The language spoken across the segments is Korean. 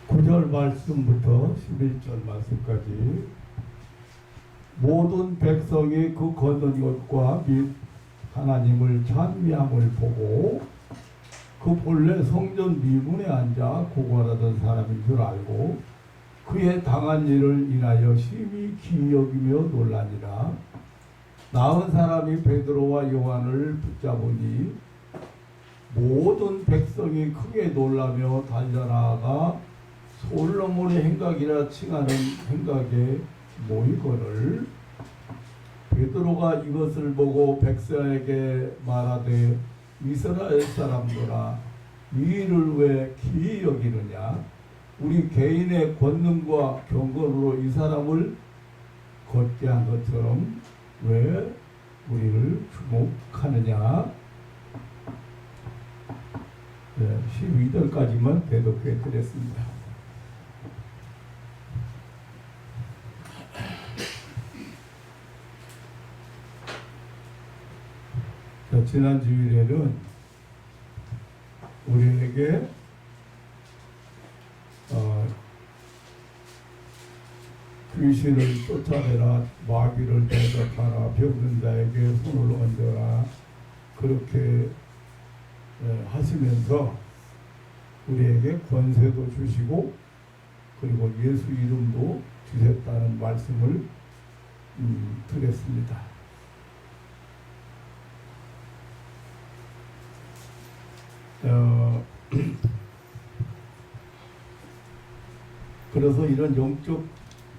구절 말씀부터 11절 말씀까지 모든 백성이 그 걷는 것과 및 하나님을 찬미함을 보고 그 본래 성전 미문에 앉아 고관하던 사람인 줄 알고 그의 당한 일을 인하여 심히 기이 여기며 놀라니라. 나은 사람이 베드로와 요한을 붙잡으니 모든 백성이 크게 놀라며 달려나가 솔로몬의 행각이라 칭하는 행각에 모이거늘 베드로가 이것을 보고 백성에게 말하되 이스라엘 사람들아 이 일을 왜 기이 여기느냐. 우리 개인의 권능과 경건으로 이 사람을 걷게 한 것처럼 왜 우리를 주목하느냐. 12절까지만 대독해 드렸습니다. 지난 주일에는 우리에게 귀신을 쫓아내라, 마귀를 대적하라, 병든 자에게 손을 얹어라 그렇게 하시면서 우리에게 권세도 주시고 그리고 예수 이름도 주셨다는 말씀을 드렸습니다. 그래서 이런 영적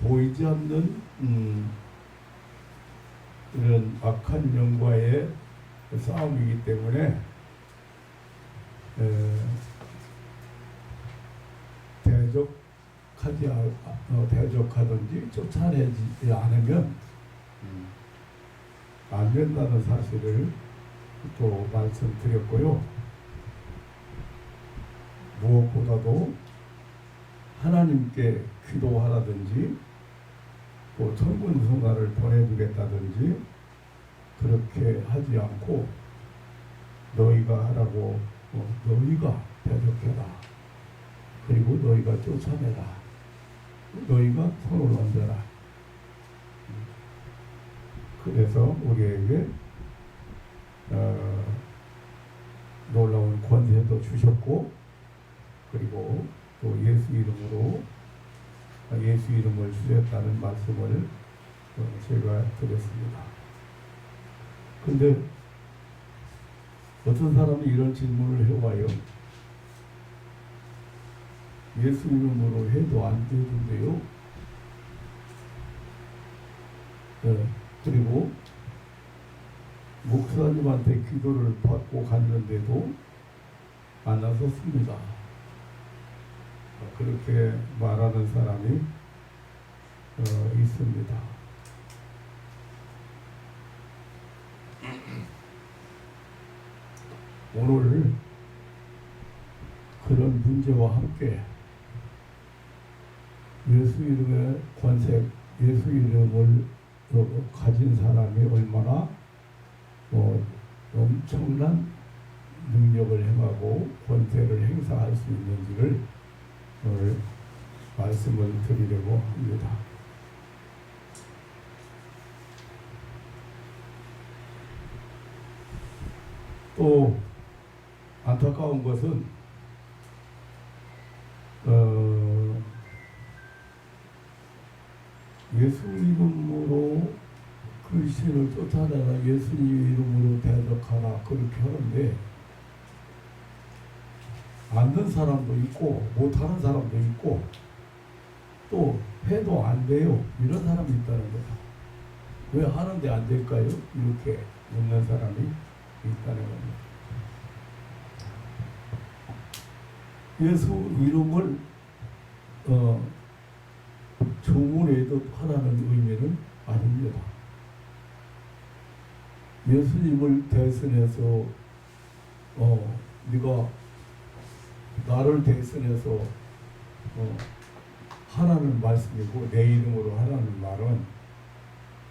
보이지 않는 이런 악한 영과의 싸움이기 때문에 대적하든지 쫓아내지 않으면 안 된다는 사실을 또 말씀드렸고요. 무엇보다도 하나님께 기도하라든지 또 천군성가를 보내주겠다든지 그렇게 하지 않고 너희가 하라고 너희가 대적해라. 그리고 너희가 쫓아내라. 너희가 손을 얹어라. 그래서 우리에게 놀라운 권세도 주셨고 그리고 또 예수 이름으로 예수 이름을 주셨다는 말씀을 제가 드렸습니다. 근데 어떤 사람이 이런 질문을 해와요. 예수 이름으로 해도 안 되는데요. 그리고 목사님한테 기도를 받고 갔는데도 안 나섰습니다. 그렇게 말하는 사람이 있습니다. 오늘 그런 문제와 함께 예수 이름의 권세, 예수 이름을 가진 사람이 얼마나 엄청난 능력을 행하고 권세를 행사할 수 있는지를 오늘 말씀을 드리려고 합니다. 또 안타까운 것은 예수 이름으로 귀신을 쫓아내라, 예수님 이름으로 대적하라 그렇게 하는데 안는 사람도 있고 못하는 사람도 있고 또 해도 안 돼요 이런 사람이 있다는 거죠. 왜 하는데 안 될까요? 이렇게 묻는 사람이 있다는 겁니다. 예수 이름을 주문해도 하라는 의미는 아닙니다. 예수님을 대신해서 네가 나를 대신해서 하라는 말씀이고 내 이름으로 하라는 말은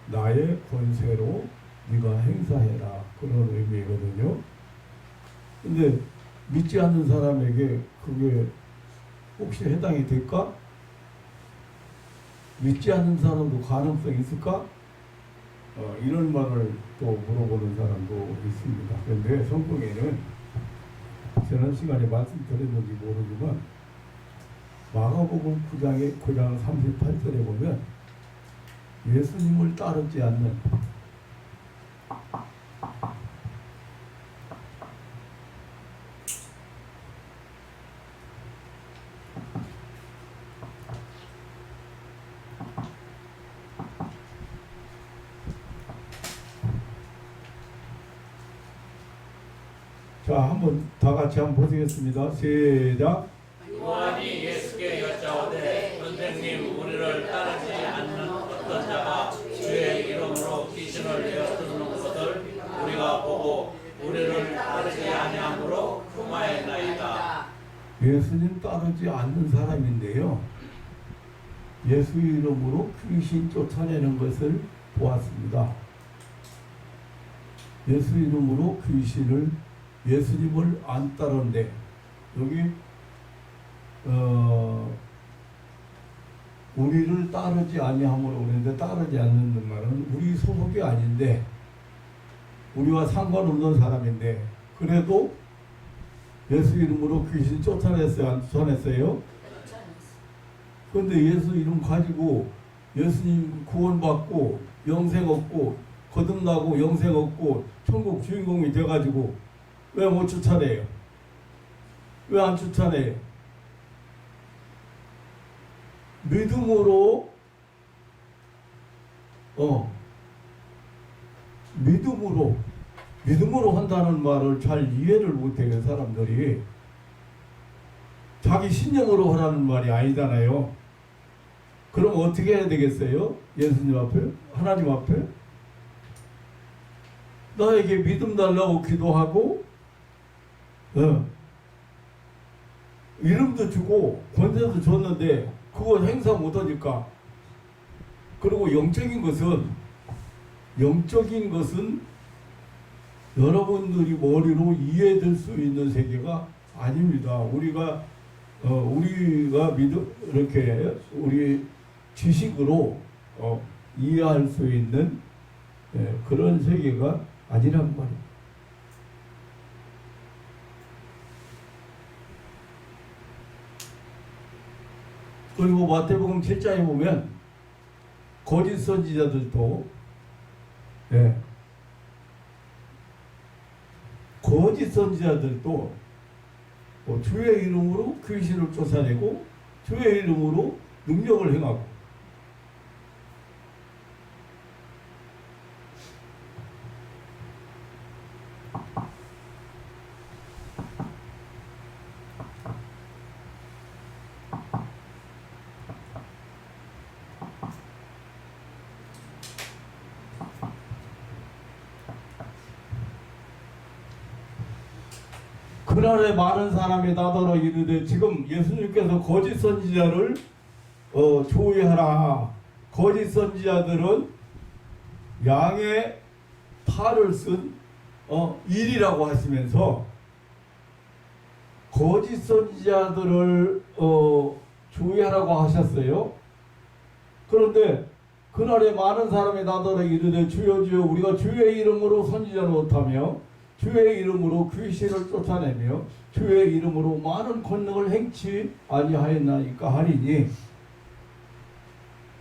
나의 권세로 네가 행사해라 그런 의미거든요. 근데 믿지 않는 사람에게 그게 혹시 해당이 될까? 믿지 않는 사람도 가능성이 있을까? 이런 말을 또 물어보는 사람도 있습니다. 그런데 성경에는 지난 시간에 말씀드렸는지 모르지만 마가복음 9장 38절에 보면 예수님을 따르지 않는 자, 한번 다 같이 한번 보시겠습니다. 시작. 요한이 예수께 여짜오되 선생님 우리를 따르지 않는 어떤 자가 주의 이름으로 귀신을 내어주는 것을 우리가 보고 우리를 따르지 아니함으로 금하였나이다. 예수님 따르지 않는 사람인데요. 예수 이름으로 귀신 쫓아내는 것을 보았습니다. 예수 이름으로 귀신을 예수님을 안 따르는데 여기 우리를 따르지 아니함으로 그랬는데 따르지 않는 말은 우리 소속이 아닌데 우리와 상관없는 사람인데 그래도 예수 이름으로 귀신 쫓아냈어요? 안 쫓아냈어요? 그런데 예수 이름 가지고 예수님 구원받고 영생 얻고 거듭나고 영생 얻고 천국 주인공이 돼가지고 왜 못 쫓아내요? 왜 안 쫓아내요? 믿음으로 믿음으로 한다는 말을 잘 이해를 못해요. 사람들이 자기 신념으로 하라는 말이 아니잖아요. 그럼 어떻게 해야 되겠어요? 예수님 앞에? 하나님 앞에? 나에게 믿음 달라고 기도하고 이름도 주고 권세도 줬는데 그거 행사 못하니까 그리고 영적인 것은 여러분들이 머리로 이해될 수 있는 세계가 아닙니다. 우리가 믿음 이렇게 우리 지식으로 이해할 수 있는 그런 세계가 아니란 말이에요. 그리고 마태복음 7장에 보면 거짓 선지자들도 주의 이름으로 귀신을 쫓아내고 주의 이름으로 능력을 행하고 그날에 많은 사람이 나더러 이르되 지금 예수님께서 거짓 선지자를 조의하라. 거짓 선지자들은 양의 탈을 쓴 일이라고 하시면서 거짓 선지자들을 조의하라고 하셨어요. 그런데 그날에 많은 사람이 나더러 이르되 주여 주여 우리가 주의 이름으로 선지자를 못하며 주의 이름으로 귀신을 쫓아내며 주의 이름으로 많은 권능을 행치 아니하였나이까 하리니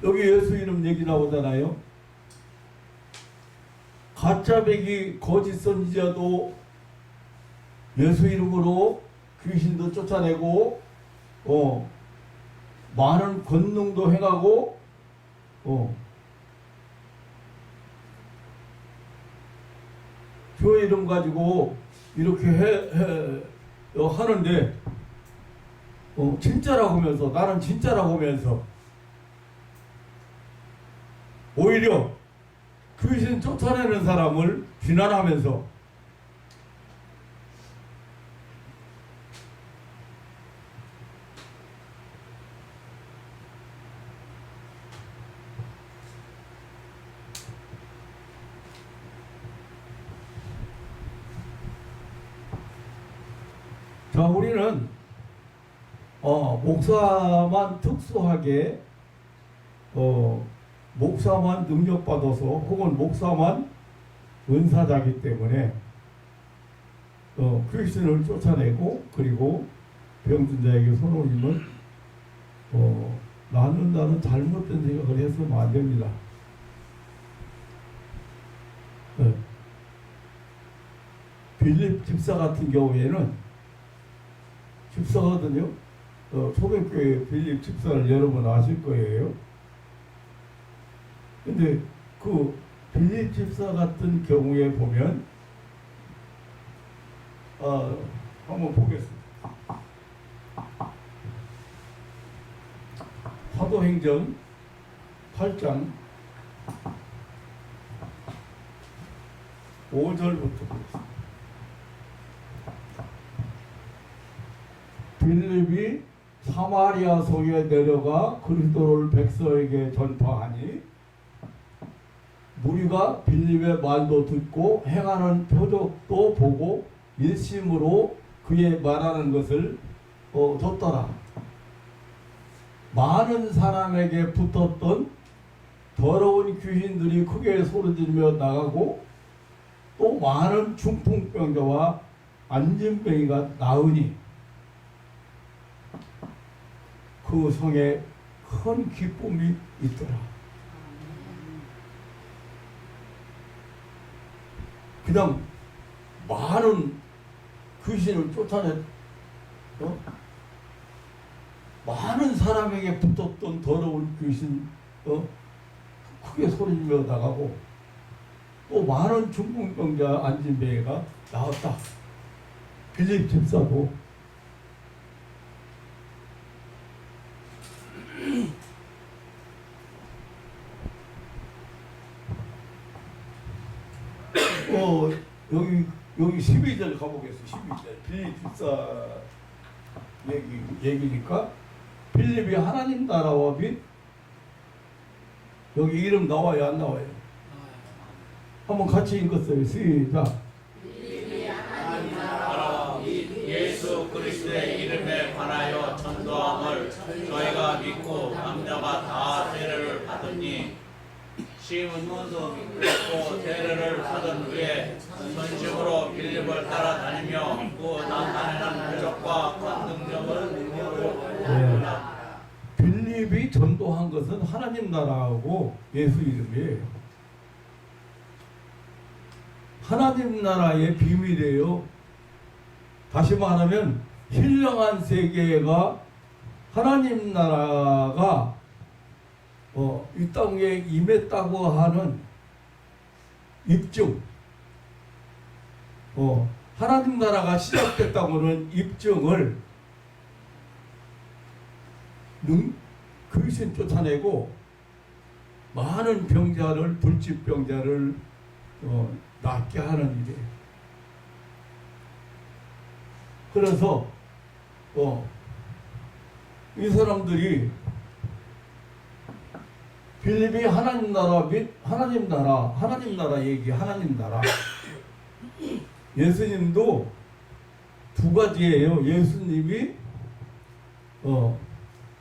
여기 예수 이름 얘기 나오잖아요. 가짜배기 거짓 선지자도 예수 이름으로 귀신도 쫓아내고 많은 권능도 행하고 주의 이름 가지고 이렇게 하는데 진짜라고 하면서 나는 진짜라고 하면서 오히려 귀신 쫓아내는 사람을 비난하면서 자, 우리는 목사만 특수하게 목사만 능력받아서 혹은 목사만 은사자기 때문에 귀신을 쫓아내고 그리고 병든 자에게 손 올리면 낫는다는 잘못된 생각을 해서는 안 됩니다. 빌립 집사 같은 경우에는 집사거든요. 초대교회 빌립 집사를 여러분 아실 거예요. 근데 그 빌립 집사 같은 경우에 보면 한번 보겠습니다. 사도행전 8장 5절부터 보겠습니다. 빌립이 사마리아 성에 내려가 그리스도를 백성에게 전파하니 무리가 빌립의 말도 듣고 행하는 표적도 보고 일심으로 그의 말하는 것을 듣더라. 많은 사람에게 붙었던 더러운 귀신들이 크게 소리지르며 나가고 또 많은 중풍병자와 안진병이가 나으니 그 성에 큰 기쁨이 있더라. 그냥 많은 귀신을 쫓아내 많은 사람에게 붙었던 더러운 귀신 크게 소리지며 나가고 또 많은 중풍병자 안진병이가 나왔다. 빌립 집사도 여기 12절 가보겠습니다. 12절 빌립 집사 얘기니까 빌립이 하나님 나라와 및 여기 이름 나와요 안 나와요? 한번 같이 읽었어요. 시작. 빌립이 하나님 나라와 및 예수 그리스도의 이름에 관하여 전도함을 저희가 믿고 남녀가 다 세례를 받으니 시몬도 믿고 세례를 받은 후에 전심으로 빌립을 따라다니며 그 나타내는 표적과 큰 능력을 보였다. 빌립이 전도한 것은 하나님 나라하고 예수 이름이에요. 하나님 나라의 비밀이에요. 다시 말하면 신령한 세계가 하나님 나라가 이 땅에 임했다고 하는 입증, 하나님 나라가 시작됐다고는 입증을 귀신 쫓아내고 많은 병자를 불치병자를 낫게 하는 일이에요. 그래서 이 사람들이 빌립이 하나님 나라 및 하나님 나라 얘기 하나님 나라 예수님도 두 가지예요. 예수님이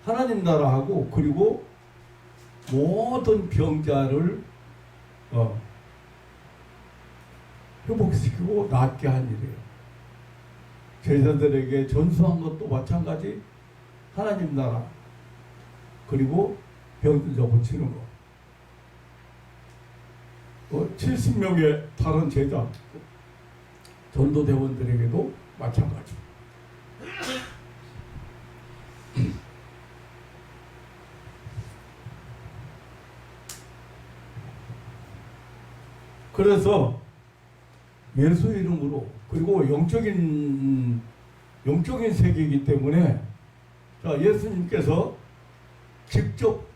하나님 나라하고 그리고 모든 병자를 회복시키고 낫게 한 일이에요. 제자들에게 전수한 것도 마찬가지 하나님 나라 그리고 병든 자 고치는 거. 70명의 다른 제자 전도대원들에게도 마찬가지. 그래서 예수 이름으로 그리고 영적인 세계이기 때문에 자, 예수님께서 직접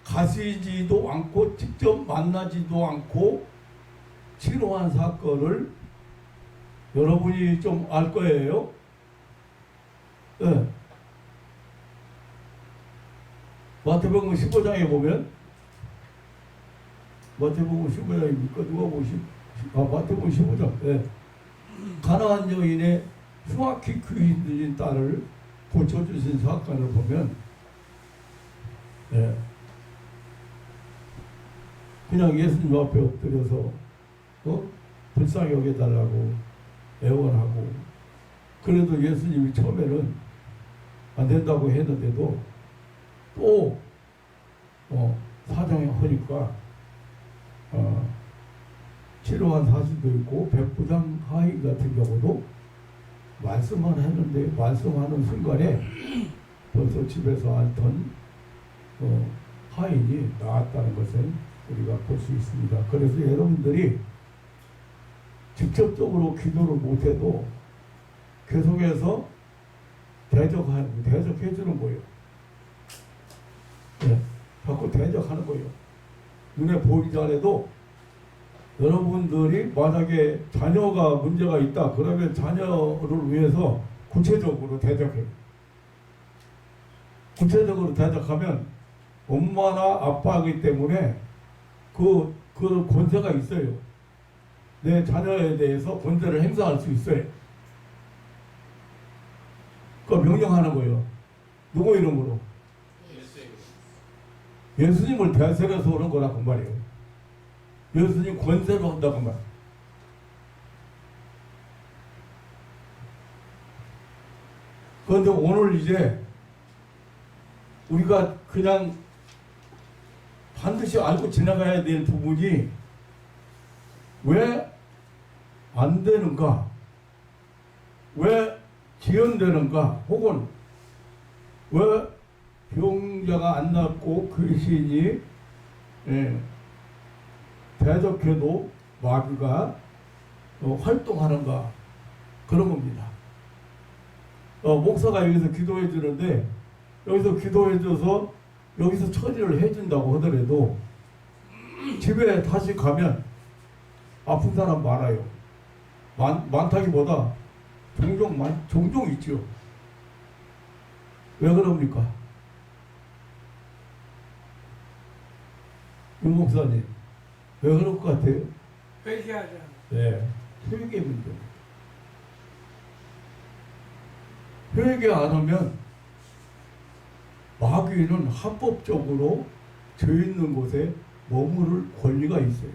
가시지도 않고 직접 만나지도 않고 치료한 사건을 여러분이 좀 알 거예요. 네. 마태복음 15장에 보면 마태복음 15장입니까? 누가 보시? 마태복음 15장. 네. 가나안 여인의 흉악히 귀신 딸을 고쳐주신 사건을 보면 그냥 예수님 앞에 엎드려서 불쌍히 여겨달라고 애원하고, 그래도 예수님이 처음에는 안 된다고 했는데도 또 사정이 하니까 치료한 사실도 있고, 백부장 하인 같은 경우도 말씀만 했는데 말씀하는 순간에 벌써 집에서 앓던 하인이 나았다는 것을 우리가 볼 수 있습니다. 그래서 여러분들이 직접적으로 기도를 못해도 계속해서 대적해주는 거예요. 자꾸 대적하는 거예요. 눈에 보이지 않아도 여러분들이 만약에 자녀가 문제가 있다 그러면 자녀를 위해서 구체적으로 대적해요. 구체적으로 대적하면 엄마나 아빠이기 때문에 그 권세가 있어요. 내 자녀에 대해서 권세를 행사할 수 있어요. 그거 명령하는 거예요. 누구 이름으로? 예수님을 대세려서 오는 거라고 말이에요. 예수님 권세로 한다고 말. 그런데 오늘 이제 우리가 그냥 반드시 알고 지나가야 될 부분이 왜 안 되는가? 왜 지연되는가? 혹은 왜 병자가 안 낫고 귀신이 대적해도 마귀가 활동하는가? 그런 겁니다. 목사가 여기서 기도해 주는데, 여기서 기도해 줘서 여기서 처리를 해준다고 하더라도 집에 다시 가면 아픈 사람 많아요. 많다기보다 종종 있죠. 왜 그럽니까? 윤 목사님, 왜 그럴 것 같아요? 회개하지 않아. 네, 회개 문제입니다. 회개 안 하면 마귀는 합법적으로 죄 있는 곳에 머무를 권리가 있어요.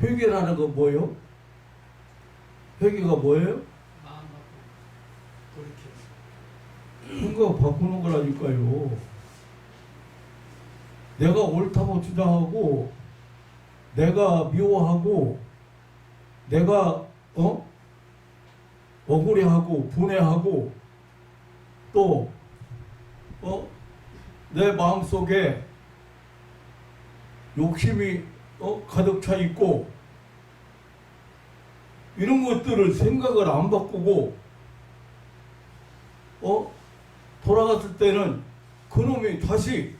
회개라는 건 뭐예요? 회개가 뭐예요? 마음 바꾸고 돌이켜. 생각 바꾸는 거라니까요. 내가 옳다고 주장하고, 내가 미워하고, 내가 억울해하고 분해하고, 또 내 마음속에 욕심이 가득 차 있고, 이런 것들을 생각을 안 바꾸고 돌아갔을 때는 그놈이 다시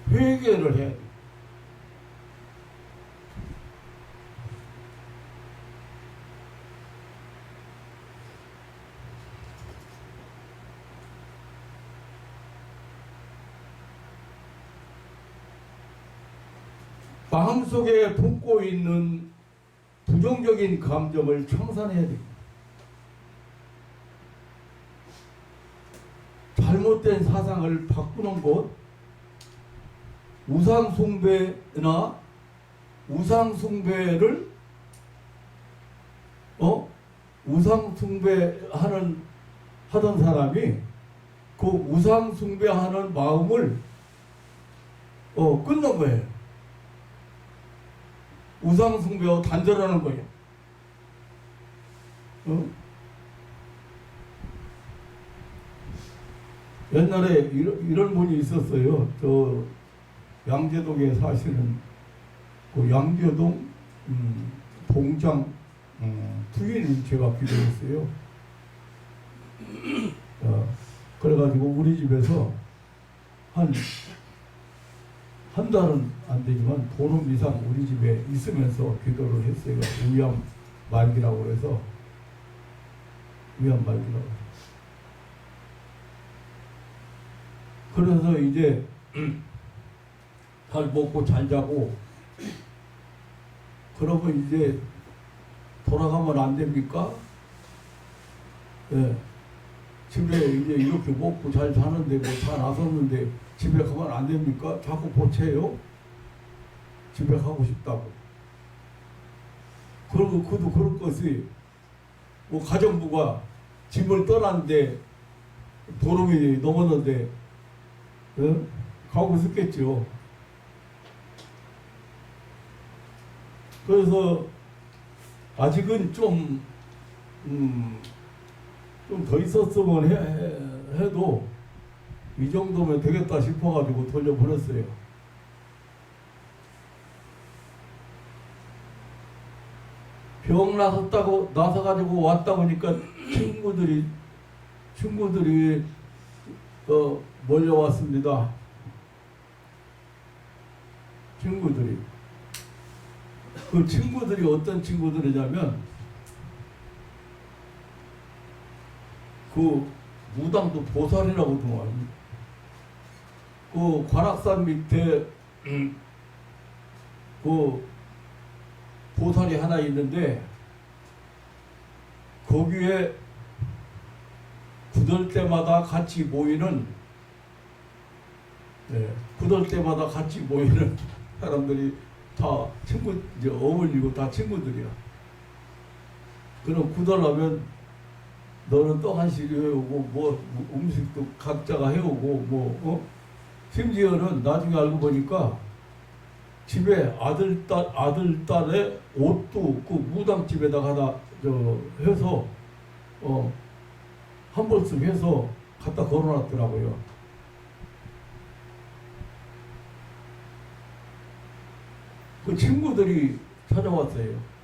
회개를 해야 돼. 마음속에 품고 있는 부정적인 감정을 청산해야 됩니다. 잘못된 사상을 바꾸는 것, 우상숭배나 우상숭배를 우상숭배하던 사람이 그 우상숭배하는 마음을 끊는 거예요. 우상숭배하고 단절하는 거예요. 옛날에 이런 분이 있었어요. 저 양재동에 사시는 그 양재동 동장 부인을 제가 기도했어요. 그래가지고 우리 집에서 한 달은 안 되지만 보름 이상 우리 집에 있으면서 기도를 했어요. 위암 말기라고 해서. 위암 말기라고. 그래서 이제 잘 먹고 잘 자고 그러면 이제 돌아가면 안 됩니까? 예. 집에 이제 이렇게 먹고 잘 사는데 뭐 다 나섰는데 집에 가면 안 됩니까? 자꾸 보채요. 집에 가고 싶다고. 그리고 그도 그럴 것이 뭐 가정부가 집을 떠났는데 보름이 넘었는데 예? 가고 싶겠죠. 그래서 아직은 좀 더 있었으면 해도 이 정도면 되겠다 싶어가지고 돌려보냈어요. 병 나서가지고 왔다 보니까 친구들이 몰려왔습니다. 친구들이. 그 친구들이 어떤 친구들이냐면 그 무당도 보살이라고 동합니다. 그 관악산 밑에 그 보살이 하나 있는데 거기에 구들 때마다 같이 모이는 구들 때마다 같이 모이는 사람들이 다 친구, 이제 어울리고 다 친구들이야. 그럼 구들하면 너는 떡 한 시리 해오고 뭐 음식도 각자가 해오고 심지어는 나중에 알고 보니까 집에 아들 딸의 옷도 그 무당집에다가 해서 한 벌씩 해서 갖다 걸어놨더라고요. 그 친구들이 찾아왔어요.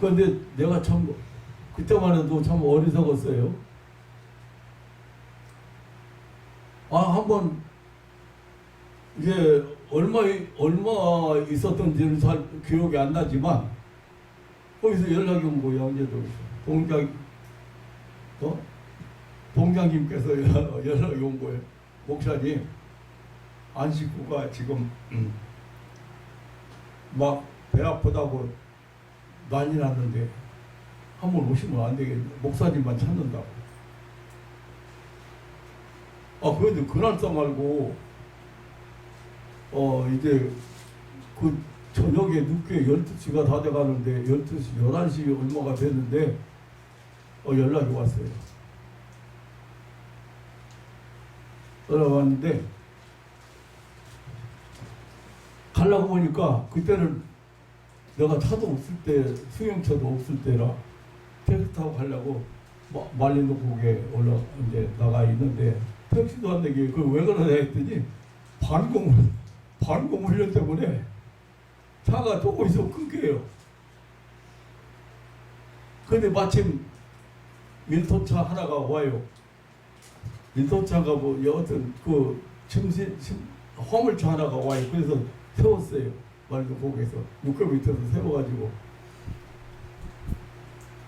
그런데 내가 참 그때만 해도 참 어리석었어요. 한번 이제 얼마 있었던지는 잘 기억이 안 나지만 거기서 연락이 온 거야. 이제 동장님께서 연락이 온 거예요. 목사님, 안식구가 지금 막 배 아프다고 난리 났는데 한번 오시면 안 되겠네. 목사님만 찾는다고. 그런데 그날따 말고 이제 그 저녁에 늦게 12시가 다 돼가는데 12시, 11시 얼마가 됐는데 연락이 왔어요. 연락이 왔는데 가려고 보니까 그때는 내가 차도 없을 때, 승용차도 없을 때라 택시 타고 가려고 말리는 고개 이제 나가 있는데 택시도 안 되게 그 왜 그러냐 했더니 반공 훈련 때문에 차가 조금 있으면 끊겨요. 근데 마침 밀토차 하나가 와요. 밀토차가 뭐 여하튼 그 화물차 하나가 와요. 그래서 세웠어요. 말도 거기에서 6km에서 세워가지고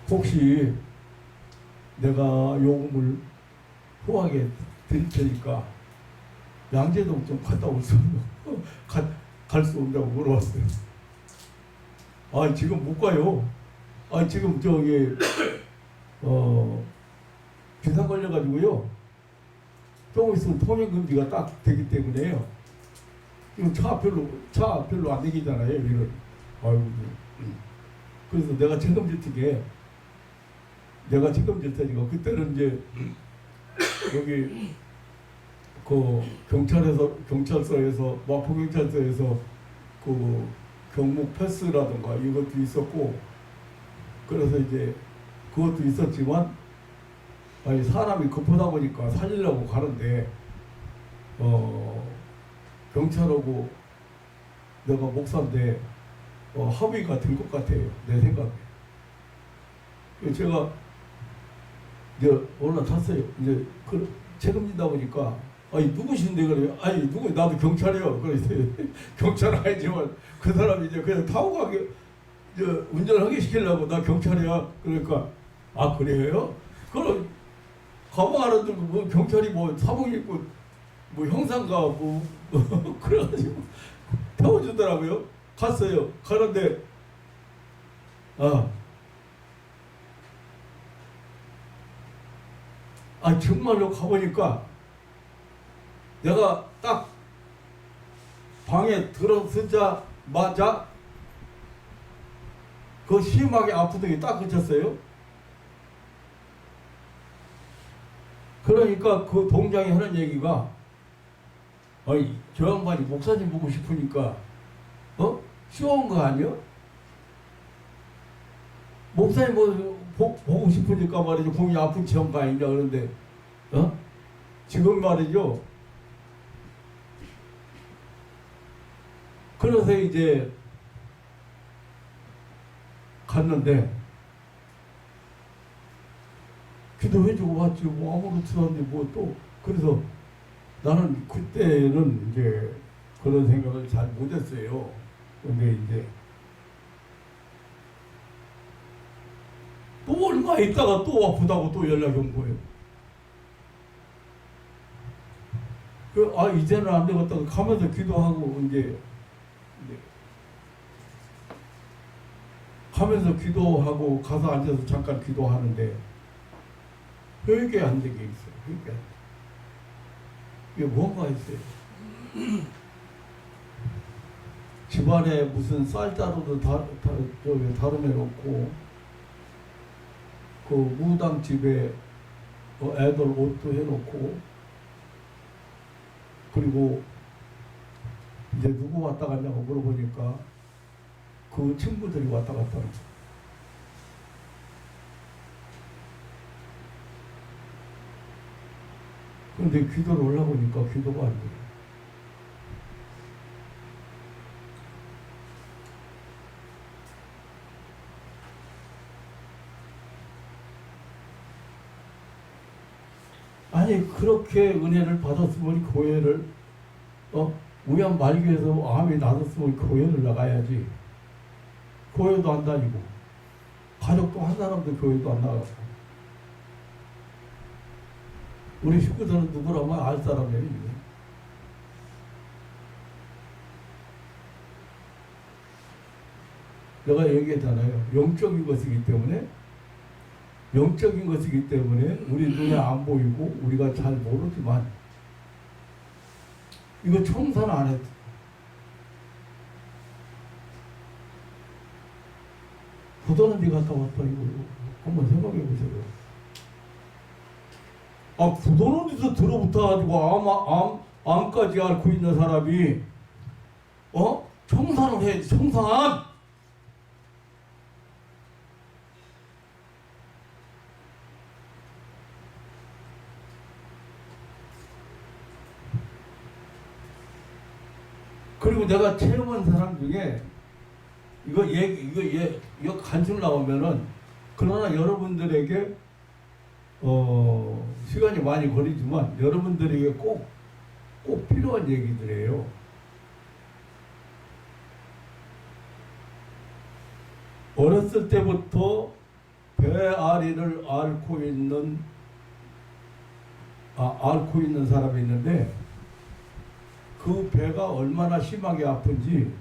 혹시 내가 요금을 후하게 드릴 테니까 양재동 좀 갔다 올 수 없나? 갈 수 없냐고 물어봤어요. 지금 못 가요. 지금 비상 걸려가지고요. 조금 있으면 통행금지가 딱 되기 때문에요. 차 별로 안 되기잖아요. 이런. 그래서 내가 책임질 테니까 그때는 이제 여기 그 경찰서에서 마포경찰서에서 그 경목 패스라든가 이것도 있었고 그래서 이제 그것도 있었지만 사람이 급하다 보니까 살리려고 가는데 경찰하고 내가 목사인데 합의가 될 것 같아요. 내 생각에. 제가 이제 올라탔어요. 이제 책임지다 보니까 누구신데 그래요? 나도 경찰이요. 그랬어요. 경찰 아니지만 그 사람이 이제 그냥 타고 가게 이제 운전하게 시키려고 나 경찰이야. 그러니까 그래요? 그럼 가방 하나 들고 뭐 경찰이 뭐 사복 입고 뭐 형사인가 뭐 그래가지고 태워주더라고요. 갔어요. 가는데 정말로 가보니까 내가 딱 방에 들어서자마자 그 심하게 아프더니 딱 그쳤어요. 그러니까 그 동장이 하는 얘기가 저 양반이 목사님 보고 싶으니까 쉬운 거 아니야? 목사님 보고 싶으니까 말이죠. 공이 아픈 체험 아니냐 그런데 지금 말이죠. 그래서 이제 갔는데 기도해주고 왔지 뭐 아무렇지도 않은데 뭐 또 그래서 나는 그때는 이제 그런 생각을 잘 못했어요. 근데 이제 또 얼마 있다가 또 아프다고 또 연락이 온 거예요. 이제는 안 되겠다고 가면서 기도하고 이제 가면서 기도하고 가서 앉아서 잠깐 기도하는데 회개 안 되게 있어요. 회개 안 돼. 이게 뭔가 있어요. 집안에 무슨 쌀자루도 다름해 놓고 그 무당집에 애들 옷도 해놓고 그리고 이제 누구 왔다 갔냐고 물어보니까 그 친구들이 왔다 갔다 하는 거예요. 그런데 기도를 올라보니까 기도가 안 돼요. 아니 그렇게 은혜를 받았으면 교회를 우연 말기에서 암이 나섰으면 교회를 나가야지. 교회도 안 다니고 가족도 한 사람도 교회도 안 나가고 우리 식구들은 누구라면 알 사람이에요. 내가 얘기했잖아요. 영적인 것이기 때문에 우리 눈에 안 보이고 우리가 잘 모르지만 이거 청산 안 했어. 부도는 데 갔다 왔다 이거 한번 생각해 보세요. 부도는 데서 들어붙어가지고 암까지 앓고 있는 사람이 청산을 해야지. 청산. 그리고 내가 체험한 사람 중에 이거 간증 나오면은 그러나 여러분들에게 시간이 많이 걸리지만 여러분들에게 꼭 필요한 얘기들이에요. 어렸을 때부터 배앓이를 앓고 있는 사람이 있는데 그 배가 얼마나 심하게 아픈지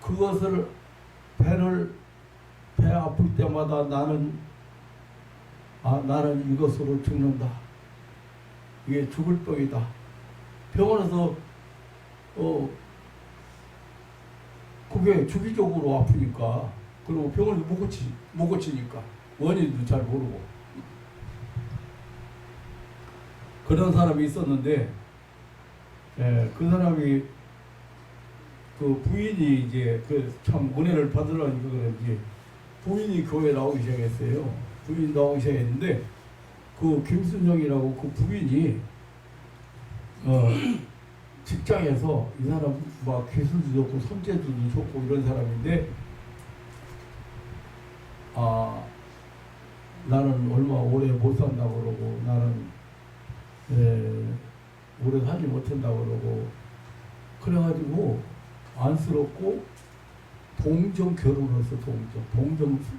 그것을 배 아플 때마다 나는 이것으로 죽는다. 이게 죽을 병이다. 병원에서 그게 주기적으로 아프니까 그리고 병원에서 못 고치니까 원인도 잘 모르고 그런 사람이 있었는데 그 사람이 그 부인이 이제 참 은혜를 받으려니까 그런지 부인이 교회 나오기 시작했어요. 부인 나오기 시작했는데 그 김순영이라고 그 부인이 직장에서 이 사람 막 기술도 좋고 손재주도 좋고 이런 사람인데 나는 얼마 오래 못 산다고 그러고 나는 오래 살지 못한다고 그러고 그래가지고 안쓰럽고 동정 결혼을 했어.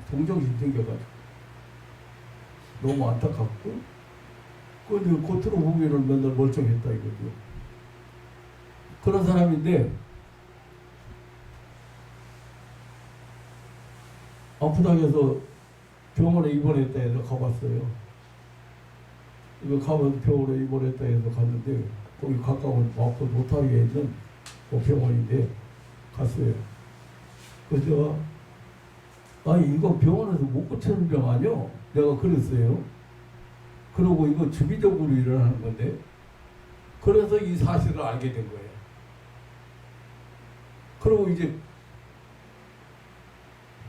동정심 생겨가지고 너무 안타깝고 근데 겉으로 보기에는 맨날 멀쩡했다 이거죠. 그런 사람인데 아프다고 해서 병원에 입원했다 해서 가봤어요. 이거 가면 병원에 입원했다 해서 갔는데 거기 가까운 마포 노타리에 있는 그 병원인데 갔어요. 그래서 제가 아니 이거 병원에서 못 고치는 병 아니요? 내가 그랬어요. 그러고 이거 주기적으로 일어나는 건데 그래서 이 사실을 알게 된 거예요. 그리고 이제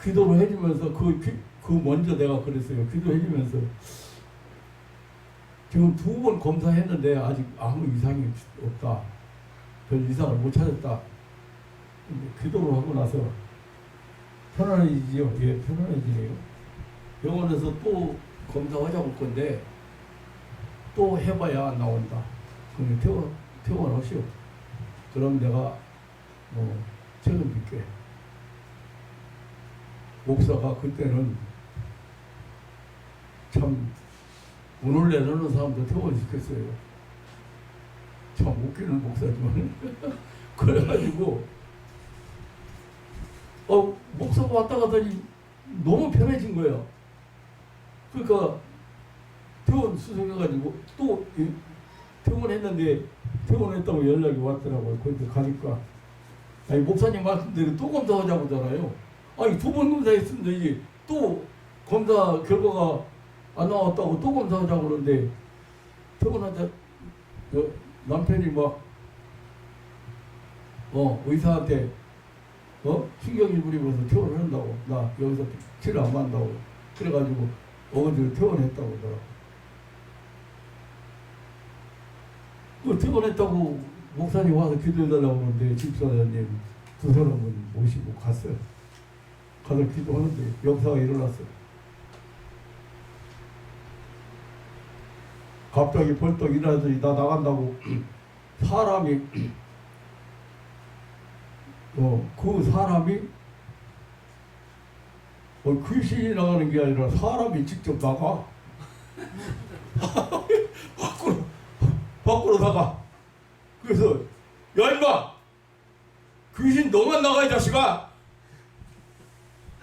기도를 해주면서 그 먼저 내가 그랬어요. 기도해주면서 지금 2번 검사했는데 아직 아무 이상이 없다. 별 이상을 못 찾았다. 기도를 하고 나서 편안해지죠. 예, 편안해지네요. 병원에서 또 검사하자고 할 건데 또 해봐야 안 나온다. 그럼 퇴원하시오. 그럼 내가 책임질게. 목사가 그때는 참 운을 내려는 사람도 퇴원시켰어요. 참 웃기는 목사지만 그래가지고 목사가 왔다 가더니 너무 편해진 거예요. 그러니까 퇴원 수속해가지고 또 퇴원했는데 퇴원했다고 연락이 왔더라고요. 거기 가니까 아니 목사님 말씀대로 또 검사하자고 하잖아요. 아니 2번 검사했는데 이게 또 검사 결과가 안 나왔다고 또 검사하자고 그러는데 퇴원하자 남편이 막 의사한테 신경질 부리면서 퇴원을 한다고 나 여기서 치료 안 받는다고 그래가지고 어거지로 퇴원했다고 하더라고. 그 퇴원했다고 목사님 와서 기도해달라고 하는데 집사님 2사람은 모시고 갔어요. 가서 기도하는데 역사가 일어났어요. 갑자기 벌떡 일어나더니 나 나간다고 사람이 그 사람이 귀신이 나가는 게 아니라 사람이 직접 나가. 밖으로 나가. 그래서 야 임마 귀신 너만 나가 이 자식아.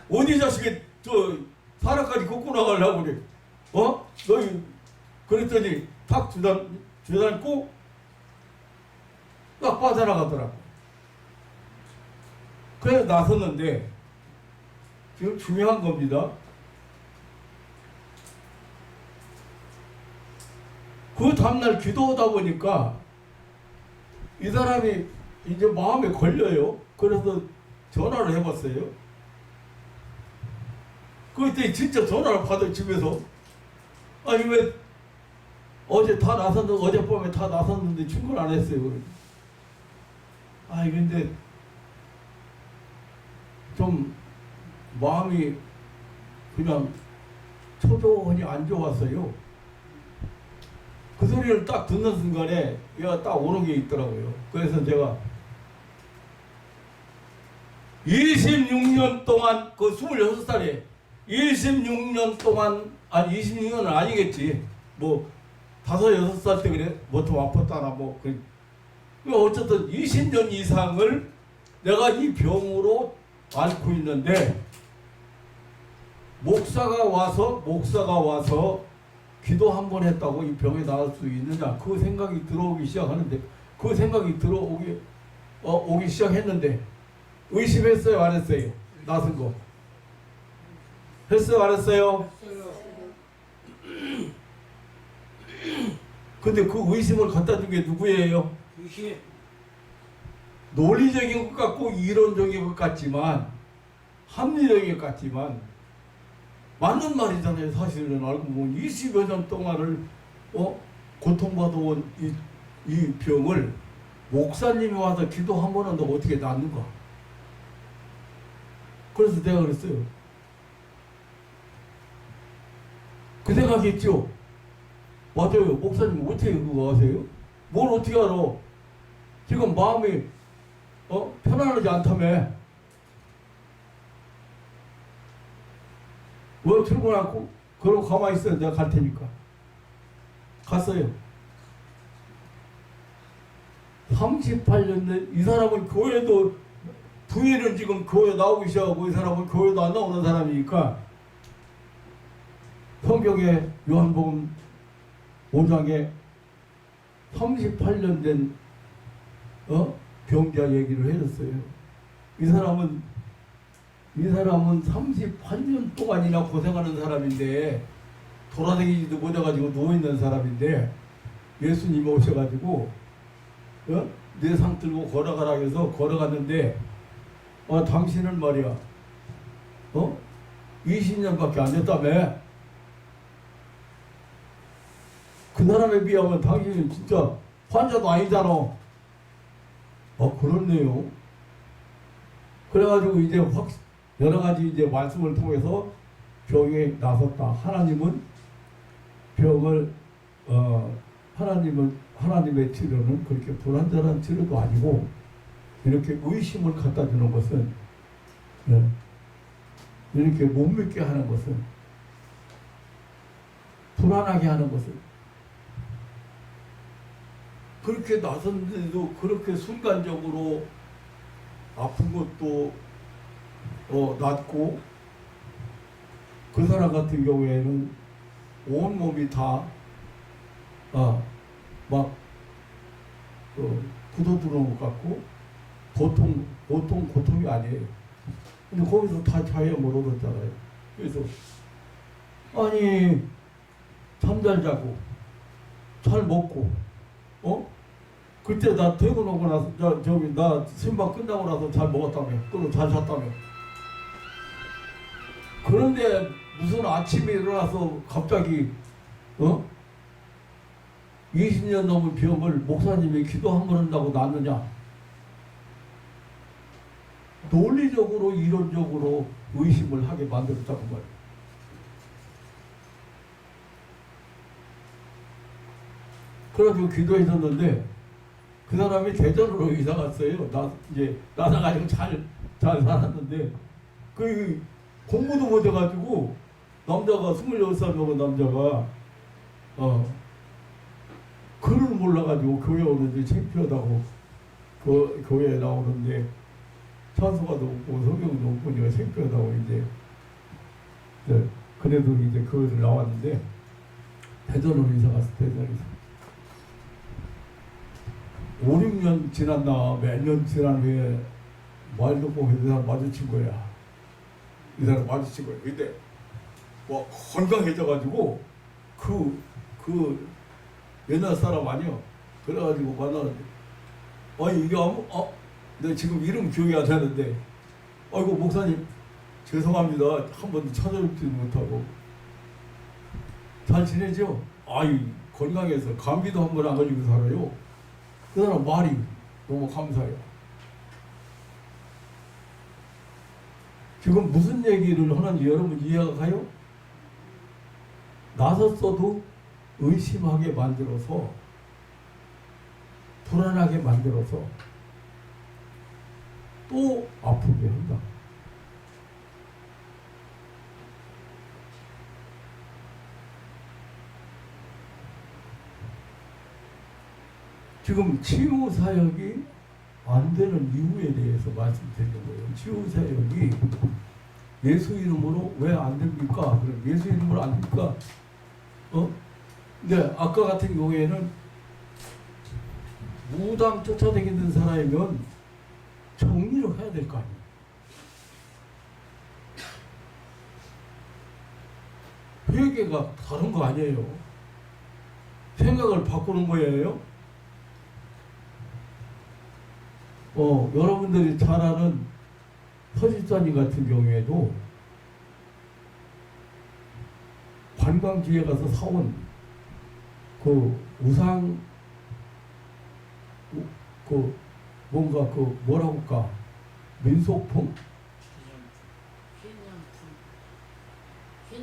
어디 자식이 저 사람까지 걷고 나가려고 그래. 너희 그랬더니 탁 주단고 딱 빠져나가더라고. 그래서 나섰는데 지금 중요한 겁니다. 그 다음날 기도하다 보니까 이 사람이 이제 마음에 걸려요. 그래서 전화를 해봤어요. 그때 진짜 전화를 받아 집에서 아니 왜 어제 다 나섰는데 어젯밤에 다 나섰는데 출근 안 했어요. 아니 근데 좀 마음이 그냥 초조하니 안 좋았어요. 그 소리를 딱 듣는 순간에 얘가 딱 오는 게 있더라고요. 그래서 제가 26년 동안 그 26살에 26년 동안 아니 26년은 아니겠지. 뭐 5, 6살 때 그래 뭐 좀 아팠다나 뭐 어쨌든 20년 이상을 내가 이 병으로 앓고 있는데 목사가 와서 기도 한 번 했다고 이 병에 나을 수 있느냐 그 생각이 들어오기 시작하는데 그 생각이 오기 시작했는데 의심했어요 안 했어요? 나선 거 했어요 안 했어요? 근데 그 의심을 갖다 준 게 누구예요? 귀신. 논리적인 것 같고 이론적인 것 같지만 합리적인 것 같지만 맞는 말이잖아요. 사실은 알고 보면 20여 년 동안을 고통받아온 이 병을 목사님이 와서 기도 한 번 한다고 어떻게 낫는가. 그래서 내가 그랬어요. 그 생각했죠. 맞아요. 목사님 어떻게 그거 아세요? 뭘 어떻게 알아? 지금 마음이 편안하지 않다며. 왜 출근하고 그러고 가만히 있어요. 내가 갈 테니까. 갔어요. 38년 된 이 사람은 교회도 부인은 지금 교회 나오기 시작하고 이 사람은 교회도 안 나오는 사람이니까 성경에 요한복음 5장에 38년 된 병자 얘기를 해줬어요. 이 사람은 38년 동안이나 고생하는 사람인데 돌아다니지도 못해가지고 누워있는 사람인데 예수님이 오셔가지고 내 상 들고 걸어가라 해서 걸어갔는데 당신은 말이야 20년밖에 안 됐다며. 그 사람에 비하면 당신은 진짜 환자도 아니잖아. 그렇네요. 그래가지고 이제 여러 가지 이제 말씀을 통해서 병에 나섰다. 하나님은 병을 하나님의 치료는 그렇게 불완전한 치료도 아니고 이렇게 의심을 갖다 주는 것은 이렇게 못 믿게 하는 것은 불안하게 하는 것은 그렇게 나섰는데도 그렇게 순간적으로 아픈 것도 낫고 그 사람 같은 경우에는 온 몸이 다 막 굳어들어온 것 같고 보통 고통이 아니에요. 근데 거기서 다 자연을 얻었잖아요. 그래서 아니 잠잘 자고 잘 먹고 그때 나 퇴근하고 나서 나 신방 끝나고 나서 잘 먹었다며 그리고 잘 잤다며. 그런데 무슨 아침에 일어나서 갑자기 20년 넘은 병을 목사님이 기도 한 번 한다고 낫느냐. 논리적으로 이론적으로 의심을 하게 만들었다고 말이에요. 그래가지고 기도했었는데 그 사람이 대전으로 이사 갔어요. 나가지고 잘 살았는데 그 공부도 못해가지고 남자가 26살 먹은 남자가 글을 몰라가지고 교회 오는데 창피하다고 교회에 나오는데 찬송가도 없고 성경도 없고 내가 창피하다고 이제 그래도 이제 교회를 나왔는데 대전으로 이사 갔어. 대전에서 5, 6년 지났나 몇 년 지난 후에 말도 보고 이 사람 마주친 거야. 이 사람 마주친 거야. 근데 건강해져가지고 그 옛날 사람 아니야. 그래가지고 만나는데 이게 내가 지금 이름 기억이 안 나는데 아이고 목사님 죄송합니다. 한 번도 찾아뵙지 못하고 잘 지내죠? 건강해서 감기도 한 번 안 걸리고 살아요. 그 사람 말이 너무 감사해요. 지금 무슨 얘기를 하는지 여러분 이해가 가요? 나섰어도 의심하게 만들어서 불안하게 만들어서 또 아프게 한다. 지금 치유 사역이 안 되는 이유에 대해서 말씀드리는 거예요. 치유 사역이 예수 이름으로 왜 안 됩니까? 그럼 예수 이름으로 안 됩니까? 근데 아까 같은 경우에는 무당 쫓아다니는 사람이면 정리를 해야 될 거 아니에요. 회개가 다른 거 아니에요. 생각을 바꾸는 거예요. 여러분들이 잘 아는 서집사님 같은 경우에도 관광지에 가서 사온 그 우상 뭔가 뭐라고 할까 민속품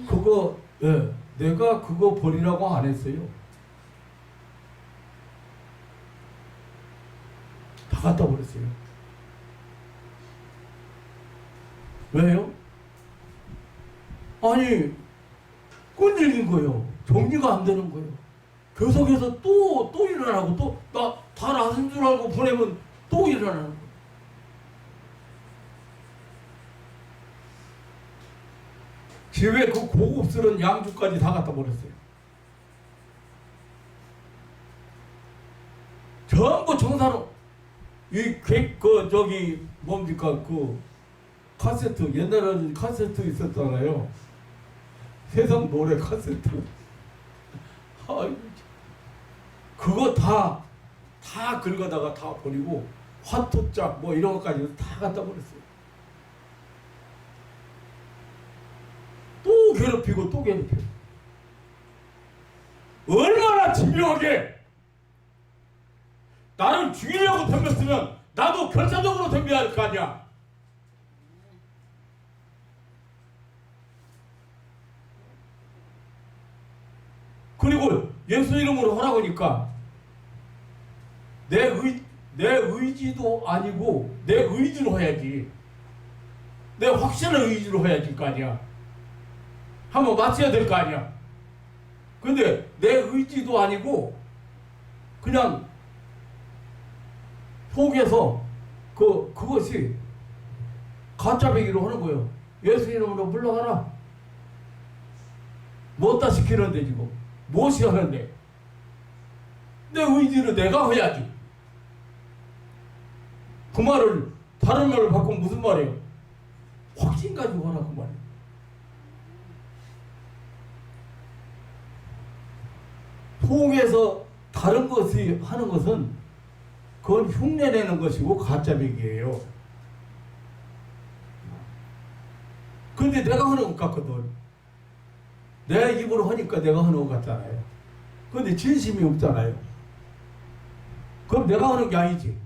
그거 내가 그거 버리라고 안 했어요. 다 갖다 버렸어요. 왜요? 아니 끈질긴 거예요. 정리가 안 되는 거예요. 계속해서 또 일어나고 또 다 나선 줄 알고 보내면 또 일어나는 거예요. 집에 그 고급스러운 양주까지 다 갖다 버렸어요. 전부 정사로 저기 뭡니까 그 카세트 옛날에는 카세트 있었잖아요. 세상 노래 카세트. 아이고, 그거 다 긁어다가 다 버리고 화투짝 뭐 이런 것까지 다 갖다 버렸어요. 또 괴롭히고 또 괴롭히고. 얼마나 집요하게 나를 죽이려고 덤볐으면 나도 결사적으로 덤벼야 할 거 아니야. 그리고 예수 이름으로 하라고니까 내 의지도 아니고 내 의지로 해야지. 내 확신의 의지로 해야지 거 아니야. 한번 맞춰야 될 거 아니야. 근데 내 의지도 아니고 그냥 속에서 그것이 가짜배기로 하는 거예요. 예수 이름으로 물러가라. 뭐다 시키는데 지금 무엇이 하는데 내 의지를 내가 해야지. 그 말을 다른 말을 바꾸면 무슨 말이에요? 확신 가지고 하라 그 말이에요. 속에서 다른 것이 하는 것은 그건 흉내내는 것이고 가짜배기예요. 근데 내가 하는 것 같거든. 내 입으로 하니까 내가 하는 것 같잖아요. 근데 진심이 없잖아요. 그럼 내가 하는 게 아니지.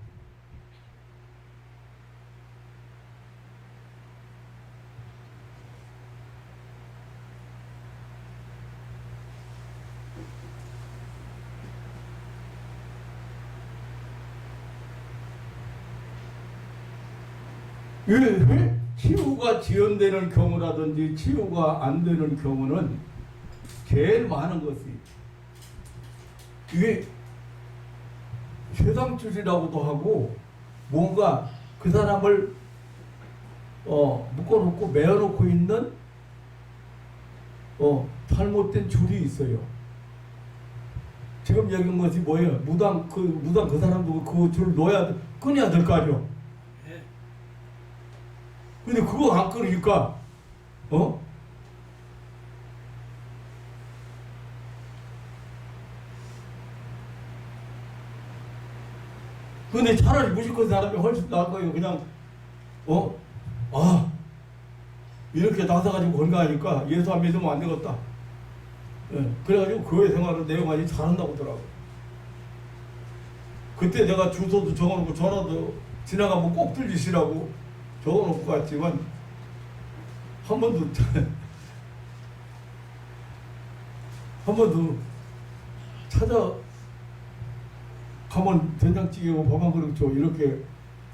치유가 지연되는 경우라든지 치유가 안 되는 경우는 제일 많은 것이 이게 쇠상줄이라고도 하고 뭔가 그 사람을 묶어놓고 매어놓고 있는 잘못된 줄이 있어요. 지금 얘기한 것이 뭐예요? 무당 그 사람도 그 줄 끊어야 될 거 아니요? 근데 그거 안 끊으니까 근데 차라리 무식한 사람이 훨씬 나을 거예요. 그냥 이렇게 나서가지고 건강하니까 예수 안 믿으면 안 되겠다. 그래가지고 교회 생활을 내용하지 잘한다고 하더라고요. 그때 내가 주소도 적어놓고 전화도 지나가면 꼭 들리시라고 적어놓고 갔지만 한 번도 찾아가면 된장찌개고 밥 한 그릇 줘. 이렇게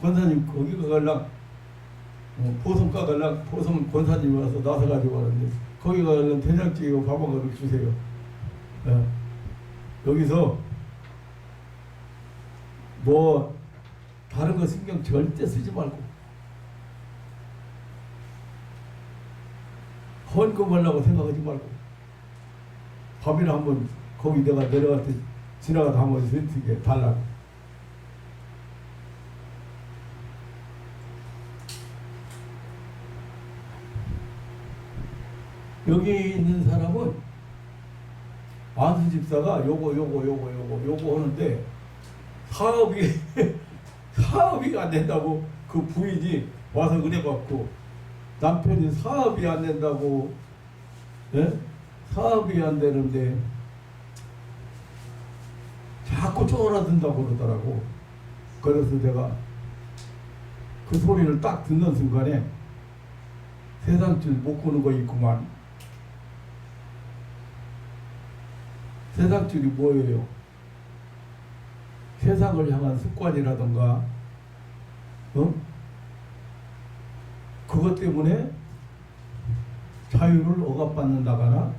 권사님 거기 가갈랑 보성 가갈랑 보성 권사님이 와서 나서가지고 하는데 거기 가갈랑 된장찌개고 밥 한 그릇 주세요. 여기서 뭐 다른 거 신경 절대 쓰지 말고 헌금하려고 생각하지 말고 밥이나 한번 거기 내가 내려갈 때 지나가다 한번 세트게 달라고. 여기 있는 사람은 안수 집사가 요거 하는데 사업이 안 된다고 그 부인이 와서 은혜 받고 남편이 사업이 안 된다고 사업이 안 되는데 자꾸 쪼그라든다고 그러더라고. 그래서 내가 그 소리를 딱 듣는 순간에 세상줄 못 끄는 거 있구만. 세상줄이 뭐예요? 세상을 향한 습관이라던가 그것 때문에 자유를 억압받는다거나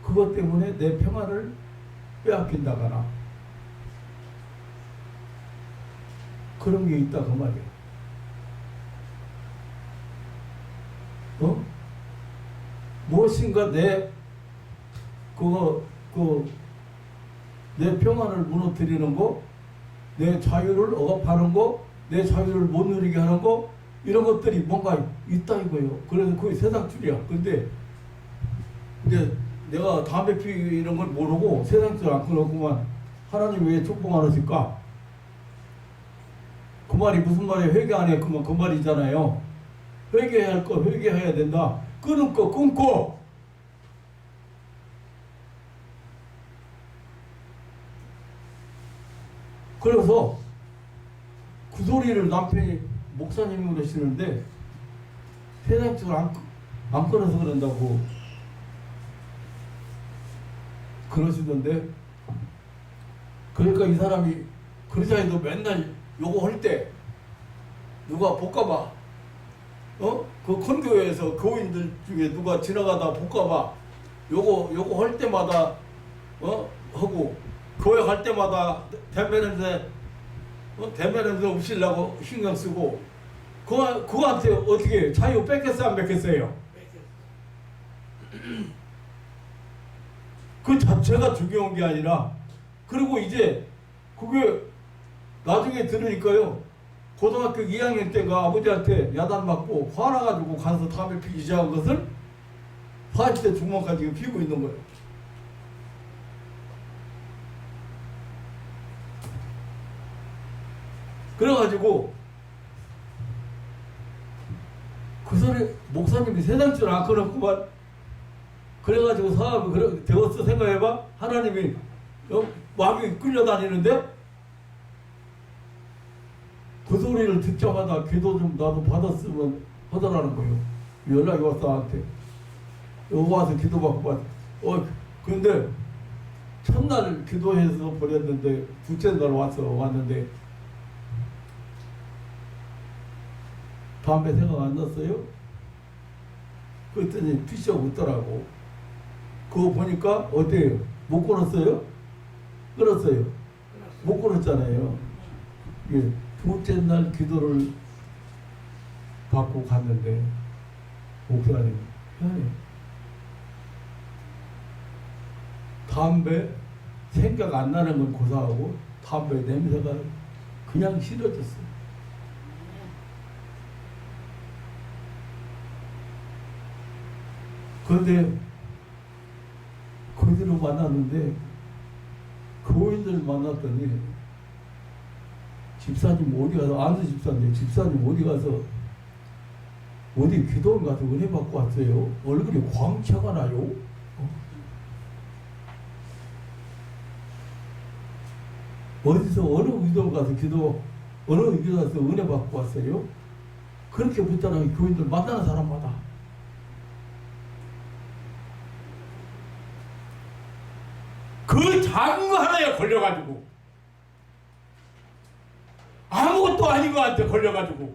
그것 때문에 내 평화를 빼앗긴다거나 그런 게 있다 그 말이야. 무엇인가 내 평안을 무너뜨리는 거, 내 자유를 억압하는 거, 내 자유를 못 누리게 하는 거, 이런 것들이 뭔가 있다 이거예요. 그래서 그게 세상 줄이야. 근데 이제 내가 담배 피우는 걸 모르고 세상 줄 안 끊었구만. 하나님 왜 축복 안 하실까? 그 말이 무슨 말이에요? 회개 안 해. 그만 그 말이잖아요. 회개해야 할 거 회개해야 된다. 끊을 거 끊고. 그래서 그 소리를 남편이 목사님이 그러시는데 세상 쪽을 안 끊어서 그런다고 그러시던데, 그러니까 이 사람이 그러자 해도 맨날 요거 할 때 누가 볼까봐, 그 큰 교회에서 교인들 중에 누가 지나가다 볼까봐 요거 할 때마다 하고, 교회 갈 때마다 담배 냄새 없이려고 신경 쓰고, 그거한테 어떻게 자유 뺏겼어 안 뺏겼어요? 그 자체가 중요한 게 아니라, 그리고 이제 그게 나중에 들으니까요, 고등학교 2학년 때가 아버지한테 야단맞고 화나가지고 가서 담배 피기 시작한 것을 40대 중반까지 피우고 있는 거예요. 그래가지고 그 소리 목사님이 세상 줄 안 끊었구만. 그래가지고 사업이 되었어. 생각해봐. 하나님이 마귀 끌려다니는데 그 소리를 듣자마자 기도 좀 나도 받았으면 하더라는 거예요. 연락이 왔어 나한테. 여기 와서 기도받고 근데 첫날 기도해서 보냈는데 둘째 날 왔는데 담배 생각 안 났어요? 그랬더니 피셔 웃더라고. 그거 보니까 어때요? 못 끊었어요? 끊었어요? 못 끊었잖아요. 예, 둘째 날 기도를 받고 갔는데 목사님 편해. 담배 생각 안 나는 건 고사하고 담배 냄새가 그냥 싫어졌어요. 그런데 그대로 만났는데 교인들 만났더니 집사님 어디 가서, 안수 집사님, 집사님 어디 가서 어디 기도원 가서 은혜 받고 왔어요. 얼굴이 광채가 나요. 어디서 어느 기도원 가서 어느 기도원 가서 은혜 받고 왔어요. 그렇게 묻잖아요. 교인들 만나는 사람마다. 그 작은 거 하나에 걸려가지고, 아무것도 아닌 거한테 걸려가지고,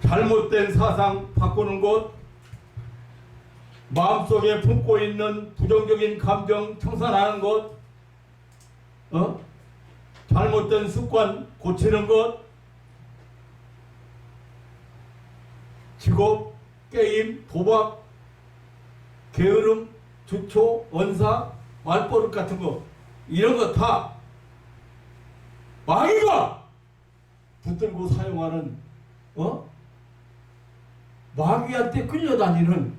잘못된 사상 바꾸는 것, 마음속에 품고 있는 부정적인 감정 청산하는 것, 잘못된 습관 고치는 것, 직업, 게임, 도박, 게으름, 주초, 언사, 말버릇 같은 거, 이런 거 다 마귀가 붙들고 사용하는, 마귀한테 끌려다니는,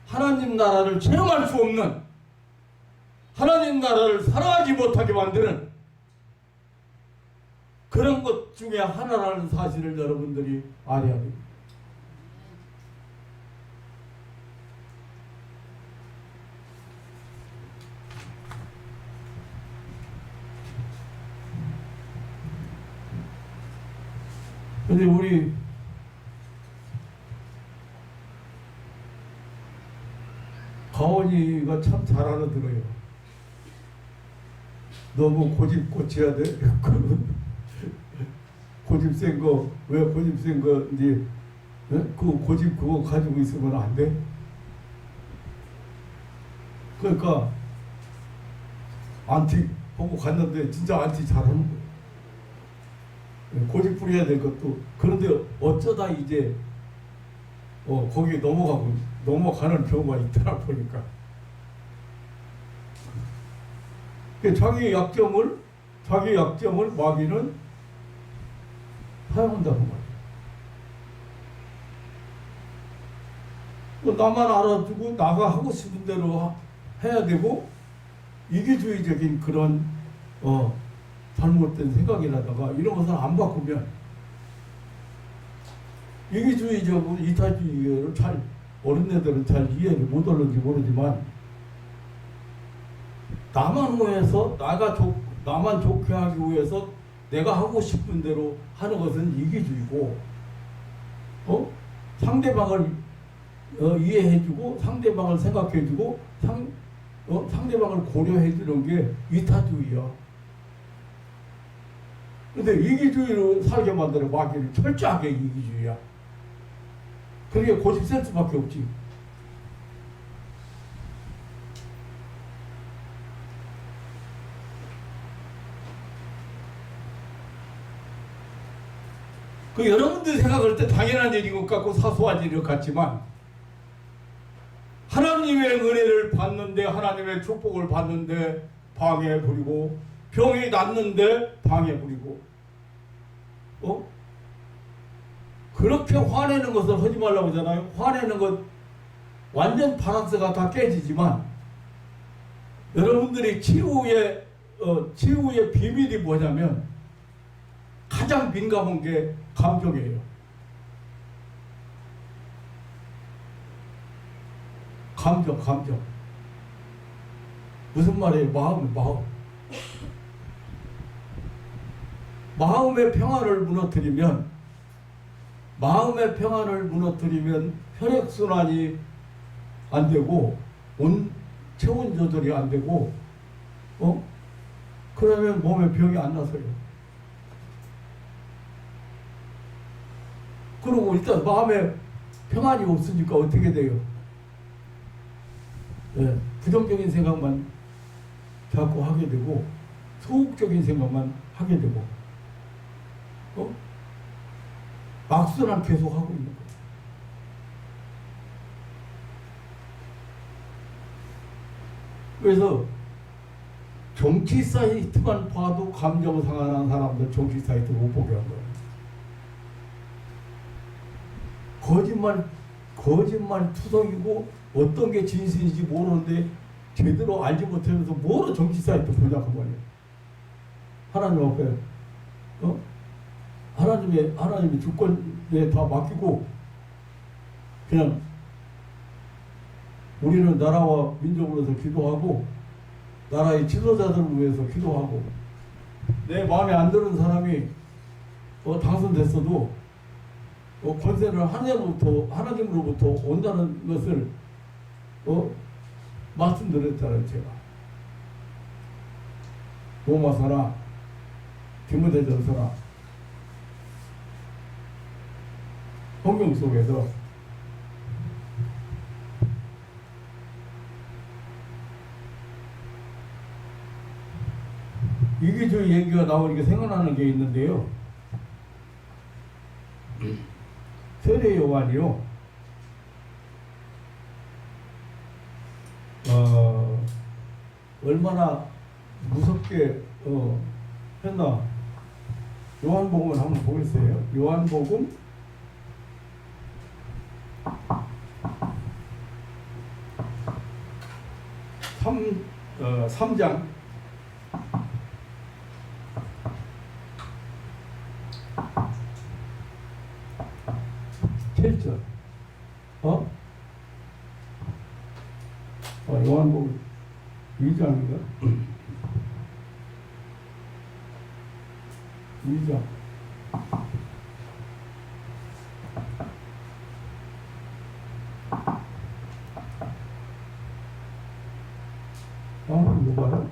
하나님 나라를 체험할 수 없는, 하나님 나라를 살아가지 못하게 만드는 그런 것 중에 하나라는 사실을 여러분들이 알아야 됩니다. 근데 우리 가온이가 참 잘 알아들어요. 너무 고집 고쳐야 돼. 고집 센 거, 왜 고집 센 거, 이제 예? 그 고집 그거 가지고 있으면 안 돼. 그러니까 안티 보고 갔는데 진짜 안티 잘하는 거예요. 예, 고집 부려야 될 것도. 그런데 어쩌다 이제 거기에 넘어가는 경우가 있더라 보니까. 자기 약점을 마귀는 사용한다는 거예요. 나만 알아주고 나가 하고 싶은 대로 해야 되고, 이기주의적인 그런 잘못된 생각이라다가 이런 것을 안 바꾸면, 이기주의적으로 이타주의를 어린애들은 잘 이해를 못 하는지 모르지만, 나만 위해서 나만 좋게 하기 위해서 내가 하고 싶은 대로 하는 것은 이기주의고, 상대방을 이해해주고 상대방을 생각해주고 상대방을 고려해주는 게 이타주의야. 근데 이기주의로 살게 만드는 마귀는 철저하게 이기주의야. 그게 고집 쓸 수밖에 없지. 그 여러분들 생각할 때 당연한 일인 것 같고 사소한 일인 것 같지만, 하나님의 은혜를 받는데, 하나님의 축복을 받는데 방해 부리고, 병이 낫는데 방해 부리고, 그렇게 화내는 것을 하지 말라고 하잖아요. 화내는 것 완전 바란스가 다 깨지지만, 여러분들이 치유의 비밀이 뭐냐면 가장 민감한 게 감정이에요. 감정. 무슨 말이에요? 마음의 평안을 무너뜨리면 혈액순환이 안 되고 체온 조절이 안 되고, 그러면 몸에 병이 안 나서요. 그리고 일단 마음에 평안이 없으니까 어떻게 돼요? 예, 부정적인 생각만 자꾸 하게 되고, 소극적인 생각만 하게 되고, 악순환 계속 하고 있는 거예요. 그래서 정치 사이트만 봐도 감정 상하는 사람들 정치 사이트 못 보게 한 거예요. 거짓말 투성이고 어떤 게 진실인지 모르는데 제대로 알지 못하면서 뭐로 정치 사이트 보자고 말이에요. 하나님 앞에 하나님의 주권에 다 맡기고, 그냥 우리는 나라와 민족을 위해서 기도하고 나라의 지도자들을 위해서 기도하고, 내 마음에 안 드는 사람이 당선됐어도 권세를 하나님으로부터 온다는 것을 말씀드렸잖아요. 제가 로마서나 디모데전서나 성경 속에서 이기주의 얘기가 나오니까 생각나는 게 있는데요. 세례 요한이요, 얼마나 무섭게 했나. 요한복음을 한번 보겠어요. 요한복음 3장 7절. 요한복음 2장인가? 2장. 이거 봐요.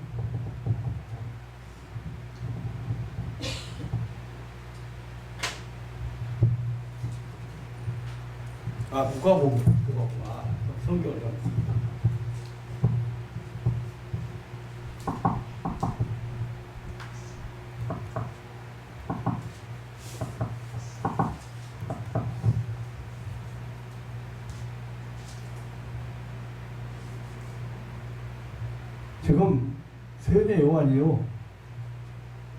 누가복음. 성경을 가르칩니다. 지금 세례 요한이요,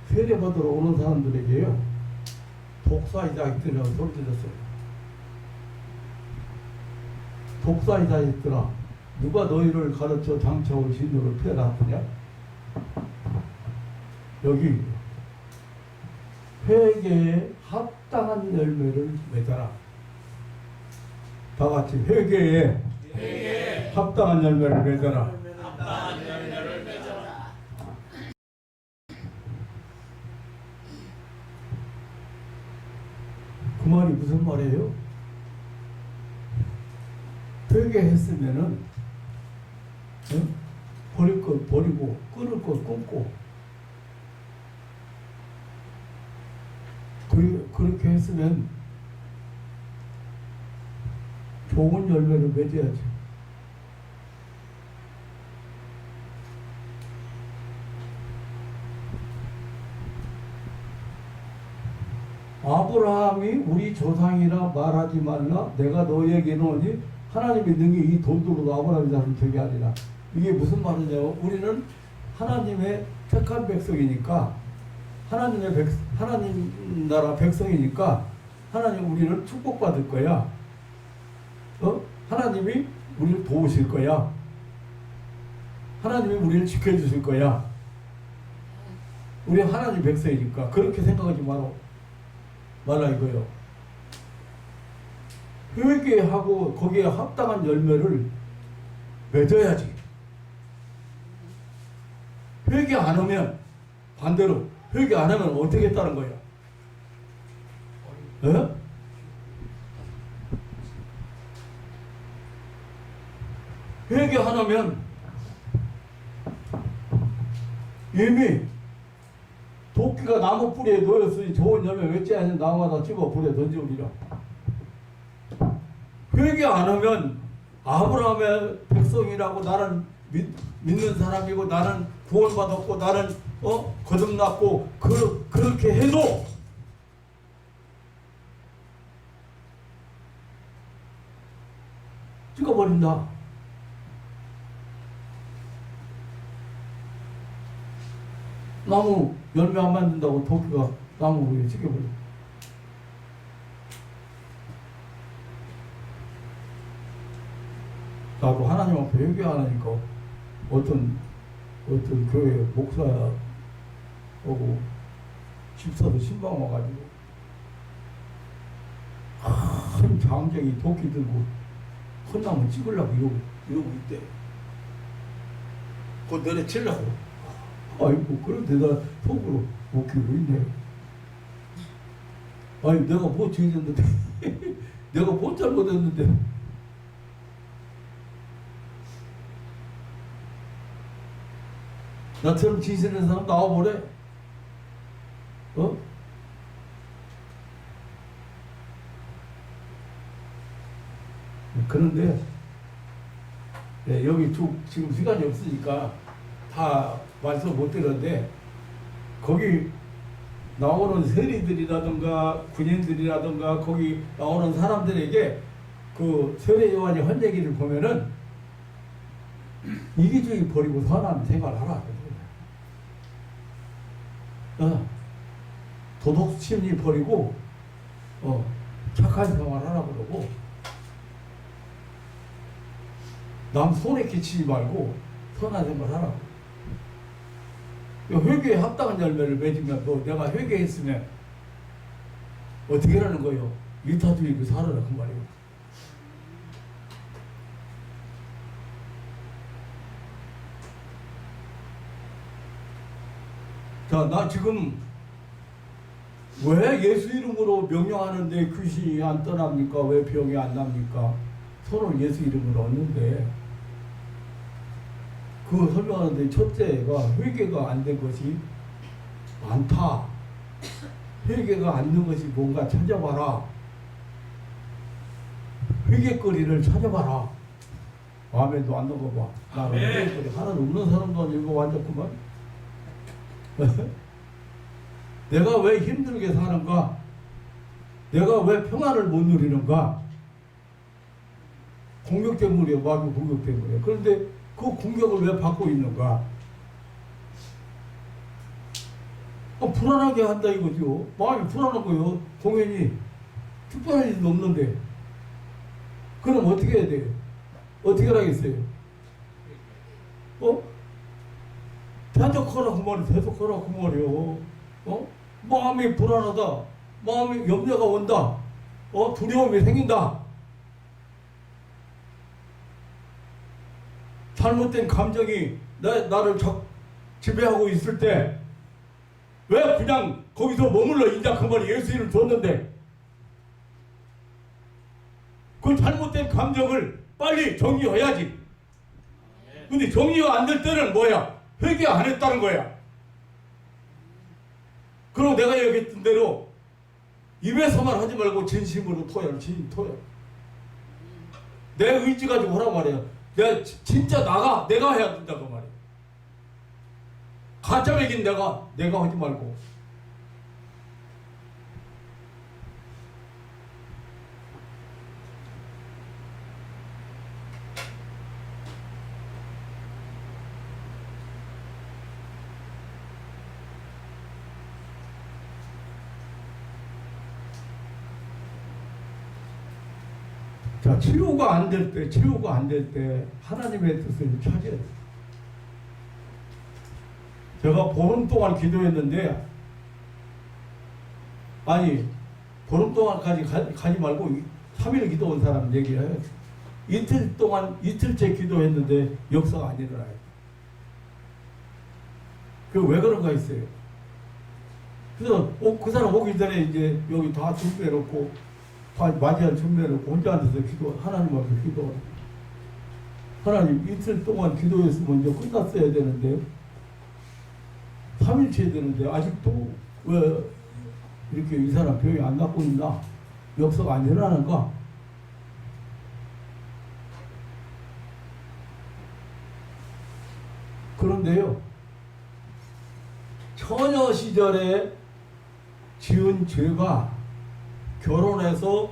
세례 받으러 오는 사람들에게요, 독사의 자식들이라고 소리 들었어요. 독사의 자식들아, 누가 너희를 가르쳐 장차올 진노를 피해놨느냐? 여기 회개에 합당한 열매를 맺어라. 다 같이 회개에 합당한 열매를 맺어라. 합당한 열매를 맺어라. 그 말이 무슨 말이에요? 회개했으면은 버릴 것 버리고 끊을 것 끊고 그렇게 했으면 좋은 열매를 맺어야지. 아브라함이 우리 조상이라 말하지 말라. 내가 너희에게 이르노니 하나님의 능히 이 돈으로도 아브라함의 자손 되게 하리라. 이게 무슨 말이냐고? 우리는 하나님의 택한 백성이니까, 하나님 나라 백성이니까 하나님 우리를 축복받을 거야. 하나님이 우리를 도우실 거야. 하나님이 우리를 지켜주실 거야. 우리 하나님 백성이니까 그렇게 생각하지 말라 이거요. 회개하고 거기에 합당한 열매를 맺어야지. 회개 안 하면, 반대로 회개 안 하면 어떻게 했다는 거야? 에? 회개 안 하면 이미 도끼가 나무 뿌리에 놓였으니 좋은 열매 맺지 않은 나무마다 집어 불에 던져오리라. 회개 안 하면 아브라함의 백성이라고 나는 믿는 사람이고 나는 구원받았고 나는 거듭났고 그렇게 해도 찍어버린다. 나무 열매 안 만든다고 도끼가 나무 위에 찍혀버려. 나도 하나님 앞에 회개 안 하니까 어떤 교회 목사하고 집사도 신방 와가지고 큰 장정이 도끼 들고 큰 나무 찍으려고 이러고 있대. 그거 내려치려고. 아이고, 그런데 나 속으로 웃기고 있네. 아니, 내가 뭐 죄졌는데, 내가 뭐 잘못했는데. 나처럼 지시는 사람 나와보래. 그런데, 네, 여기 지금 시간이 없으니까 다 말씀 못 드렸는데, 거기 나오는 세리들이라든가 군인들이라든가 거기 나오는 사람들에게 그 세례 요한의 헌얘기를 보면은 이기주의 버리고 선한 생활을 하라. 도덕 심리 버리고 착한 생활을 하라 그러고, 남 손에 끼치지 말고 선한 생활을 하라고. 회개에 합당한 열매를 맺으면 내가 회개했으면 어떻게 하는 거예요? 이타주의로 살아라 그 말이에요. 자, 나 지금 왜 예수 이름으로 명령하는데 귀신이 안 떠납니까? 왜 병이 안 납니까? 손을 예수 이름으로 얻는데, 그 설명하는데 첫째가 회개가 안 된 것이 많다. 회개가 안 된 것이 뭔가 찾아봐라. 회개거리를 찾아봐라. 마음에도 안 넣어봐. 나는 아멘. 회개거리 하나도 없는 사람도 아니고 완전구만. 내가 왜 힘들게 사는가? 내가 왜 평안을 못 누리는가? 공격 때문이에요. 마귀 공격 때문에. 그런데 그 공격을 왜 받고 있는가? 불안하게 한다 이거죠. 마음이 불안한 거예요. 공연이 특별한 일도 없는데. 그럼 어떻게 해야 돼요? 어떻게 하겠어요? 대적하라 그 말이에요. 대적하라 그 말이에요. 마음이 불안하다. 마음이 염려가 온다. 두려움이 생긴다. 잘못된 감정이 나를 지배하고 있을 때 왜 그냥 거기서 머물러 있냐 그 말이 예수 이름 줬는데 그 잘못된 감정을 빨리 정리해야지. 근데 정리가 안 될 때는 뭐야? 회개 안 했다는 거야. 그리고 내가 얘기했던 대로 입에서만 하지 말고 진심으로 토야. 진심 토야. 내 의지 가지고 하란 말이야. 내가 진짜 내가 해야 된다 그 말이야. 가짜 맥인 내가 하지 말고. 자, 치료가 안 될 때 하나님의 뜻을 찾아야 돼요. 제가 보름 동안 기도했는데, 아니, 보름 동안까지 가지 말고 3일 기도한 사람 얘기를 해요. 이틀째 기도했는데 역사가 안 일어나요. 그 왜 그런가 했어요. 그래서 그 사람 오기 전에 이제 여기 다 준비해놓고, 맞이할 준비해놓고 혼자 앉아서 하나님 앞에 기도하고. 하나님, 이틀 동안 기도했으면 이제 끝났어야 되는데, 3일째 되는데 아직도 왜 이렇게 이 사람 병이 안 낫고 있나? 역사가 안 일어나는가? 그런데요, 처녀 시절에 지은 죄가 결혼해서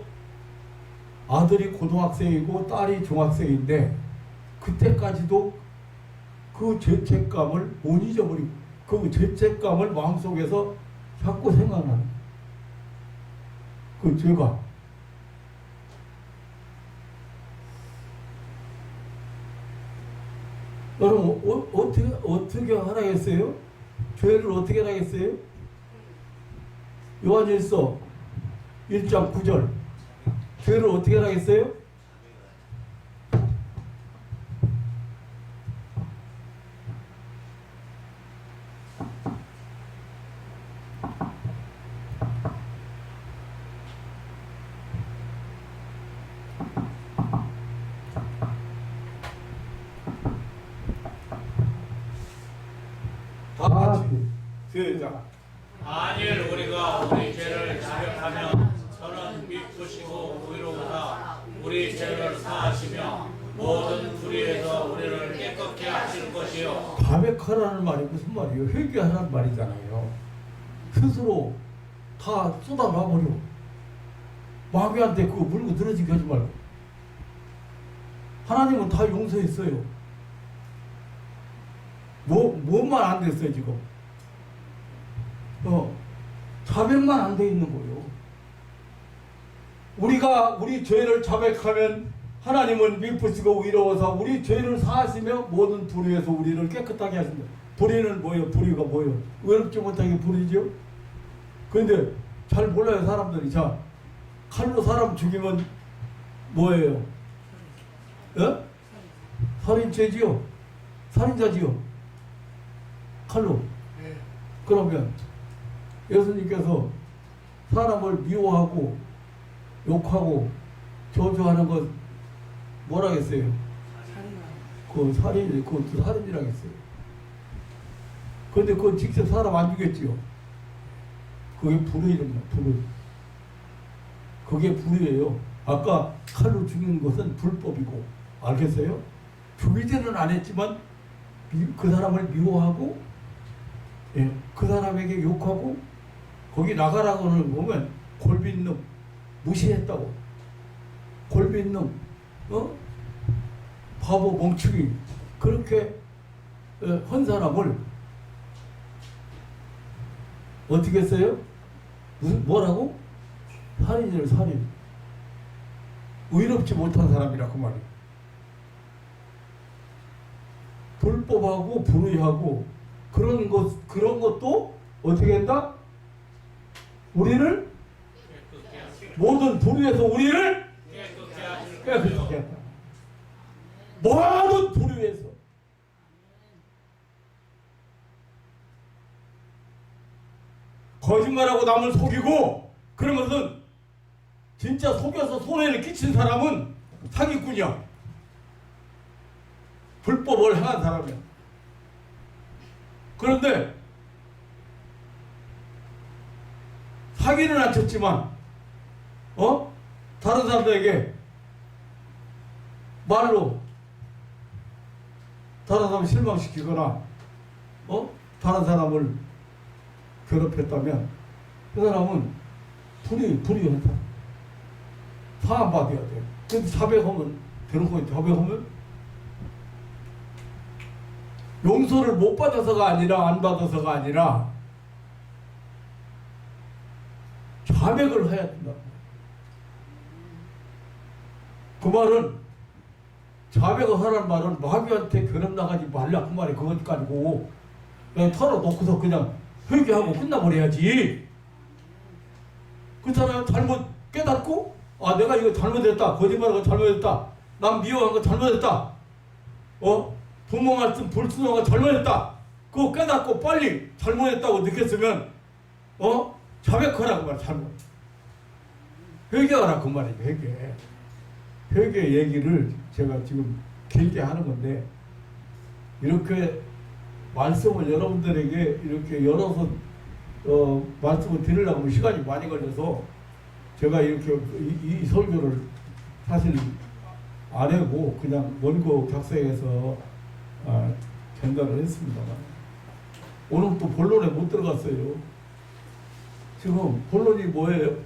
아들이 고등학생이고 딸이 중학생인데 그때까지도 그 죄책감을 못 잊어버리고 그 죄책감을 마음속에서 자꾸 생각나는 그 죄가. 여러분 어떻게 하라겠어요? 죄를 어떻게 하라겠어요? 요한일서 1장 9절 죄를 어떻게 하라겠어요? 다 같이 시작. 만일 우리가 우리 죄를 자백하면 저는 미쁘시고 의로우사 우리 죄를 사하시며 모든 불의에서 우리를 깨끗게 하실 것이요. 자백하라는 말이 무슨 말이에요? 회개하라는 말이잖아요. 스스로 다 쏟아놔버려. 마귀한테 그거 물고 늘어지게 하지 말고. 하나님은 다 용서했어요. 뭐만 안 됐어요 지금? 자백만 안 돼 있는 거예요. 우리가 우리 죄를 자백하면 하나님은 미쁘시고 의로워서 우리 죄를 사하시며 모든 불의에서 우리를 깨끗하게 하신다. 불의는 뭐예요? 불의가 뭐예요? 외롭지 못하게 불의죠? 그런데 잘 몰라요 사람들이. 자, 칼로 사람 죽이면 뭐예요? 살인죄지요? 살인자지요? 칼로. 그러면 예수님께서 사람을 미워하고 욕하고 저주하는 것 뭐라 했어요? 그 살인, 그것도 살인이라고 했어요. 그런데 그건 직접 사람 안 죽였지요. 그게 불의입니다. 불의. 그게 불의예요. 아까 칼로 죽이는 것은 불법이고, 알겠어요? 죽이지는 않았지만 그 사람을 미워하고, 예, 그 사람에게 욕하고, 거기 나가라고는 보면 골빈 놈, 무시했다고, 골빈 놈, 바보 멍청이, 그렇게 한 사람을 어떻게 했어요? 무슨 뭐라고? 살인을 살인. 의롭지 못한 사람이라 그 말이에요. 불법하고 불의하고 그런 것도 어떻게 한다? 우리를 모든 불의에서 우리를 깨끗게 한다. 모든 불의에서. 거짓말하고 남을 속이고 그런 것은 진짜 속여서 손해를 끼친 사람은 사기꾼이야. 불법을 행한 사람이야. 그런데 사기는 안 쳤지만 다른 사람들에게 말로 다른 사람을 실망시키거나 다른 사람을 괴롭혔다면 그 사람은 불의했다. 사함받아야 돼. 근데 자백하면 되는 거예요. 자백하면 용서를 못 받아서가 아니라 안 받아서가 아니라 자백을 해야 된다. 그 말은 자백을 하라는 말은 마귀한테 괴롭 나가지 말라 그 말이 그거니까 아니고 그냥 털어놓고서 그냥 회개하고 끝나버려야지. 그 사람이 잘못 깨닫고 내가 이거 잘못했다. 거짓말한 거 잘못했다. 남 미워한 거 잘못했다. 부모 말씀 불순한 거 잘못했다. 그거 깨닫고 빨리 잘못했다고 느꼈으면 자백하라 그 말. 잘못 회개하라 그 말이에요. 회개 얘기를 제가 지금 길게 하는 건데 이렇게 말씀을 여러분들에게 이렇게 열어서 말씀을 드리려고 하면 시간이 많이 걸려서 제가 이렇게 이 설교를 사실 안 하고 그냥 원고 작성해서 전달을 했습니다만 오늘 또 본론에 못 들어갔어요. 지금 본론이 뭐예요?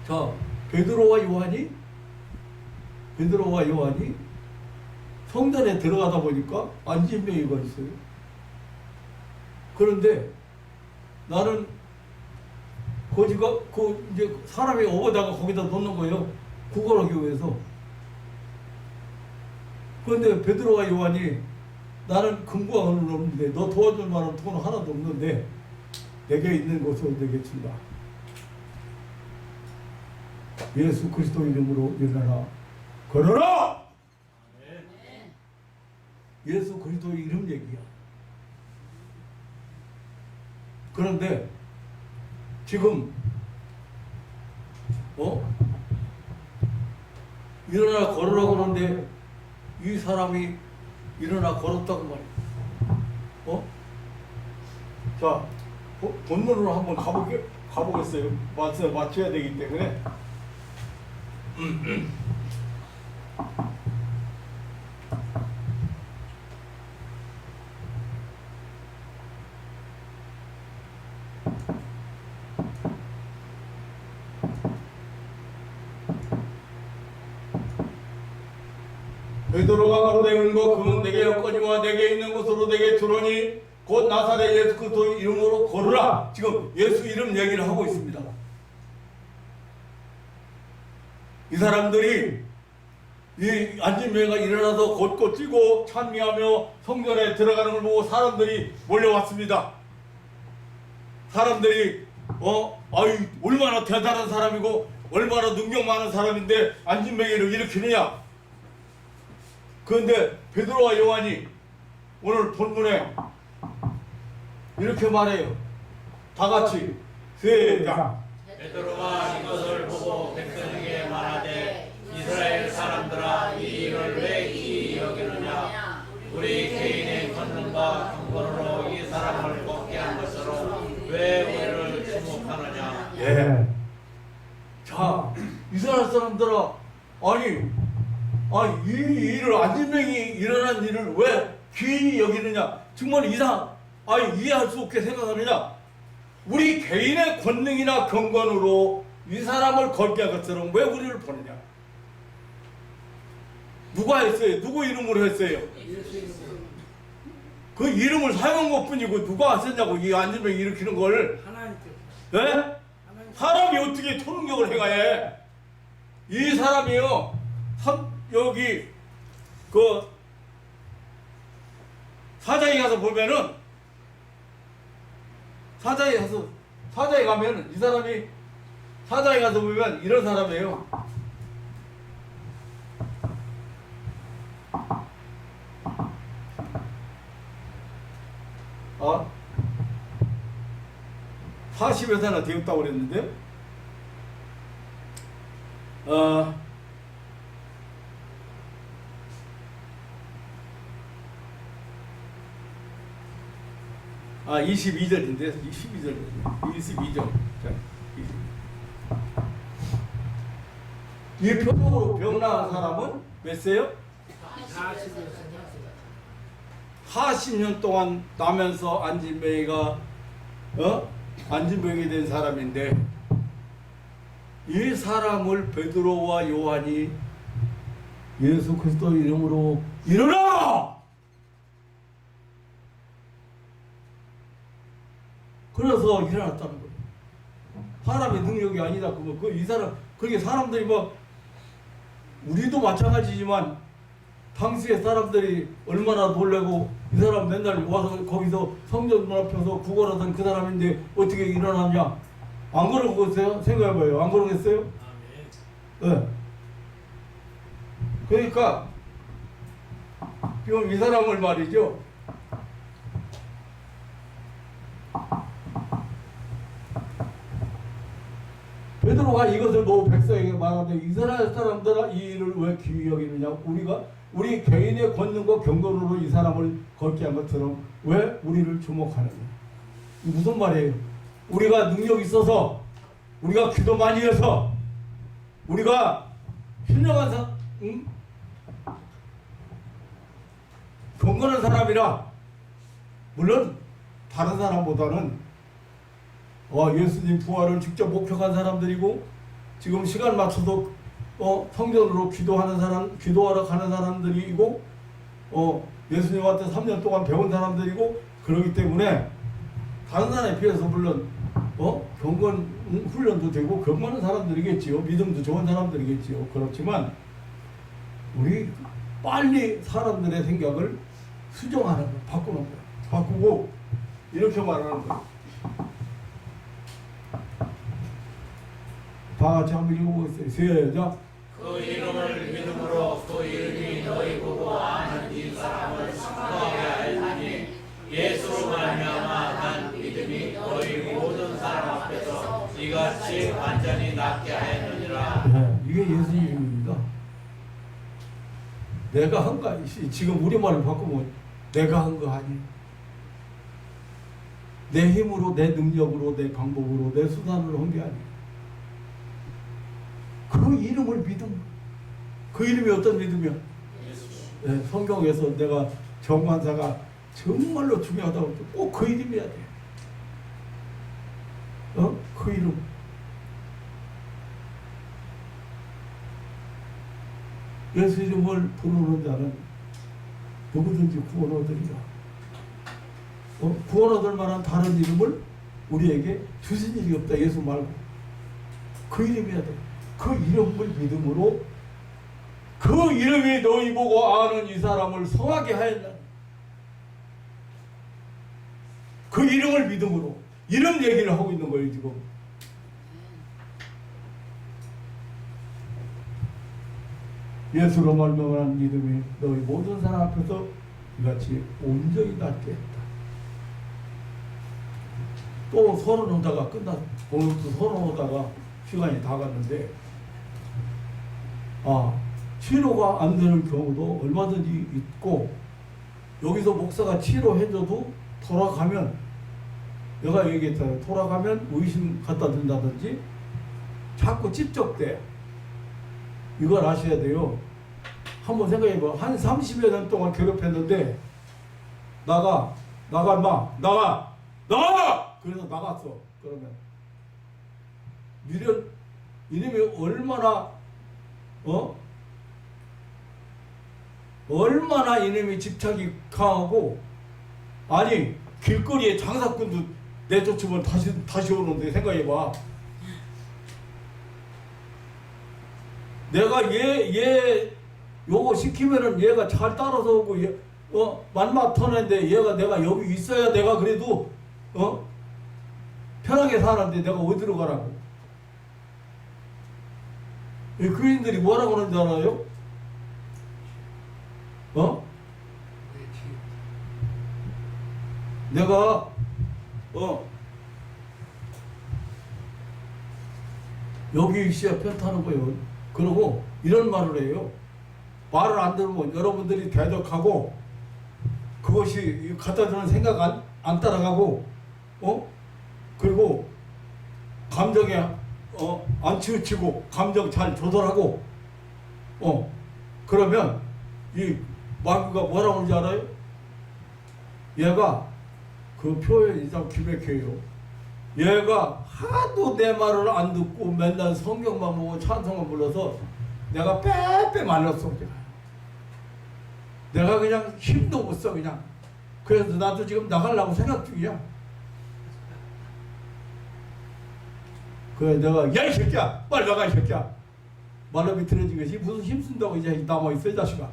자, 베드로와 요한이 성전에 들어가다 보니까 안진뱅이가 있어요. 그런데 나는 이제 사람이 오다가 거기다 놓는 거예요. 구걸하기 위해서. 그런데 베드로와 요한이 나는 금과 은은 없는데 너 도와줄 만한 돈은 하나도 없는데 내게 있는 것으로 내게 준다. 예수 그리스도 이름으로 일어나라. 걸어라! 예수 그리스도 이름 얘기야. 그런데 지금 일어나 걸으라고 하는데 이 사람이 일어나 걸었다고 말이야. 자, 본문으로 한번 가보겠어요. 맞춰야 되기 때문에. 베드로가 가로되 은거 금은 내게 없거니와 내게 있는 것으로 내게 주노니 곧 나사렛 예수 그리스도 이름으로 걸으라. 지금 예수 이름 얘기를 하고 있습니다. 이 사람들이 이 안진뱅이가 일어나서 곧곧 뛰고 찬미하며 성전에 들어가는 걸 보고 사람들이 몰려왔습니다. 사람들이 얼마나 대단한 사람이고 얼마나 능력 많은 사람인데 안진뱅이를 일으키느냐. 그런데 베드로와 요한이 오늘 본문에 이렇게 말해요. 다 같이 시작. 베드로가 이것을 보고 백성에게 말하되 이스라엘 사람들아 이 일을 왜 기이 여기느냐. 우리 개인의 권능과 경건으로 이 사람을 걷게 한 것으로 왜 우리를 주목하느냐. 예. 사람들아, 아니 이 일을 안진뱅이 일어난 일을 왜 귀인이 여기느냐? 정말 이해할 수 없게 생각하느냐? 우리 개인의 권능이나 경건으로 이 사람을 걸게 한 것처럼 왜 우리를 보느냐? 누가 했어요? 누구 이름으로 했어요? 그 이름을 사용한 것뿐이고 누가 하셨냐고, 이 안진뱅이 일으키는 걸. 하나님께서. 예? 하나님. 사람이 어떻게 초능력을 행하해? 이 사람이요, 여기 그 사자에 가서 보면은, 사자에 가면은 이 사람이 사자에 가서 보면 이런 사람이에요. 아, 40여세나 되었다고 그랬는데, 22절인데, 22절. 이 표적으로 병나은 사람은 몇 세요? 40년 동안 나면서 안진뱅이가 안진뱅이 된 사람인데, 이 사람을 베드로와 요한이 예수 그리스도 이름으로 일어나! 그래서 일어났다는 거예요. 사람의 능력이 아니다. 이 사람, 그렇게 사람들이 우리도 마찬가지지만, 당시에 사람들이 얼마나 놀래고, 이 사람 맨날 와서 거기서 성전 문 앞에서 구걸하던 그 사람인데 어떻게 일어났냐? 안 그러겠어요? 생각해봐요. 안 그러겠어요? 네. 그러니까 지금 이 사람을 말이죠, 베드로가 이것을 보고 백성에게 말하되, 이스라엘 사람들아 이 일을 왜 귀히 여기느냐? 우리 개인의 권능과 경건으로 이 사람을 걷게 한 것처럼 왜 우리를 주목하느냐? 무슨 말이에요? 우리가 능력이 있어서, 우리가 기도 많이 해서, 우리가 훌륭한 경건한 사람이라, 물론 다른 사람보다는 예수님 부활을 직접 목격한 사람들이고, 지금 시간 맞춰서 성전으로 기도하러 가는 사람들이고, 예수님한테 3년 동안 배운 사람들이고, 그러기 때문에 다른 사람에 비해서 물론 경건 훈련도 되고 경건한 사람들이겠지요. 믿음도 좋은 사람들이겠지요. 그렇지만 우리 빨리 사람들의 생각을 수정하는 거, 바꾸는 거, 바꾸고 이렇게 말하는 거. 다 같이 한번 읽어보겠어요. 시작. 그 이름을 믿음으로 그 이름이 너희 보고 아는 이 사람을 선하게 하였으니, 예수로 말미암아 난 믿음이 너희 모든 사람 앞에서 이같이 완전히 낫게 하였느니라. 네, 이게 예수 이름입니다. 내가 한 거, 지금 우리말로 바꾸면 내가 한 거 아니에요. 내 힘으로, 내 능력으로, 내 방법으로, 내 수단으로 한 게 아니에요. 그 이름을 믿음. 그 이름이 어떤 믿음이야? 네, 성경에서 내가 정관사가 정말로 중요하다고 할 때 꼭 그 이름이어야 돼. 그 이름. 예수 이름을 부르는 자는 누구든지 구원 얻으리라. 구원 얻을 만한 다른 이름을 우리에게 주신 일이 없다. 예수 말고. 그 이름이어야 돼. 그 이름을 믿음으로, 그 이름이 너희 보고 아는 이 사람을 성하게 하였다. 그 이름을 믿음으로, 이름 얘기를 하고 있는 거예요 지금. 예수로 말미암은 믿음이 너희 모든 사람 앞에서 이같이 온전히 낫게 했다. 또 서론하다가 오늘 또 서론하다가 시간이 다 갔는데, 치료가 안 되는 경우도 얼마든지 있고, 여기서 목사가 치료해줘도 돌아가면, 내가 얘기했잖아요. 돌아가면 의심 갖다 든다든지 자꾸 찝적대. 이걸 아셔야 돼요. 한번 생각해봐. 한 30여 년 동안 괴롭혔는데 나가 그래서 나갔어. 그러면 이놈이 얼마나 이놈이 집착이 강하고, 아니 길거리에 장사꾼도 내쫓으면 다시 오는데 생각해봐. 내가 얘 요거 시키면은 얘가 잘 따라서 오고 만마 터는데 얘가 내가 여기 있어야 내가 그래도 편하게 사는데 내가 어디로 가라고. 이 그인들이 뭐라고 그러는지 알아요? 내가 여기 있어야 편타는 거예요. 그러고 이런 말을 해요. 말을 안 들으면 여러분들이 대적하고 그것이 갖다 주는 생각 안 따라가고 그리고 감정에 안 치우치고 감정 잘 조절하고 그러면 이 마귀가 뭐라고 하는지 알아요? 얘가 그 표현이 참 기맥혀요. 얘가 하도 내 말을 안 듣고 맨날 성경만 보고 찬송만 불러서 내가 빼빼 말렸어. 내가 그냥 힘도 못 써 그냥. 그래서 나도 지금 나가려고 생각 중이야. 그래 내가 야 이 새끼야 빨리 나가 이 새끼야. 말로 비틀어진 것이 무슨 힘쓴다고 이제 남아있어 이 자식아.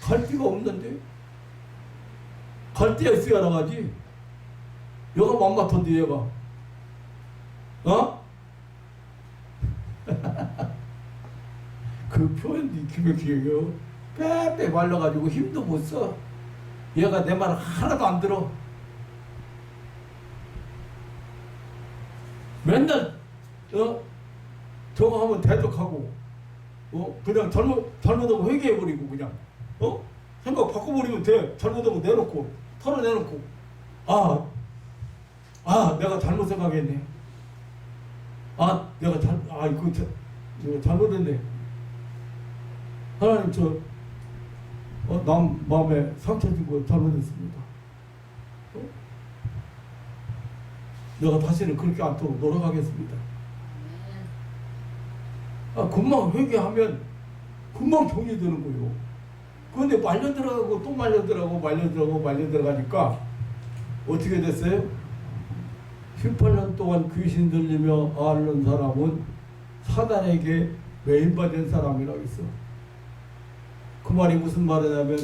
갈 데가 없는데. 갈 데가 있어야 나가지. 얘가 맘마턴데 얘가. 그 표현이 기맥히게요. 빼빼 말려가지고 힘도 못 써. 얘가 내 말을 하나도 안 들어. 맨날 저거 하면 대적하고 그냥 잘못하고 회개해버리고 그냥 생각 바꿔버리면 돼. 잘못하고 내놓고 털어내놓고 내가 잘못 생각했네. 내가 이거 잘못했네. 하나님 남 마음에 상처 준 거 잘못했습니다. 내가 다시는 그렇게 않도록 노력하겠습니다. 금방 회개하면 금방 병이 드는 거예요. 그런데 말려 들어가고 또 말려 들어가니까 어떻게 됐어요? 18년 동안 귀신 들리며 앓는 사람은 사단에게 매인받은 사람이라고 있어. 그 말이 무슨 말이냐면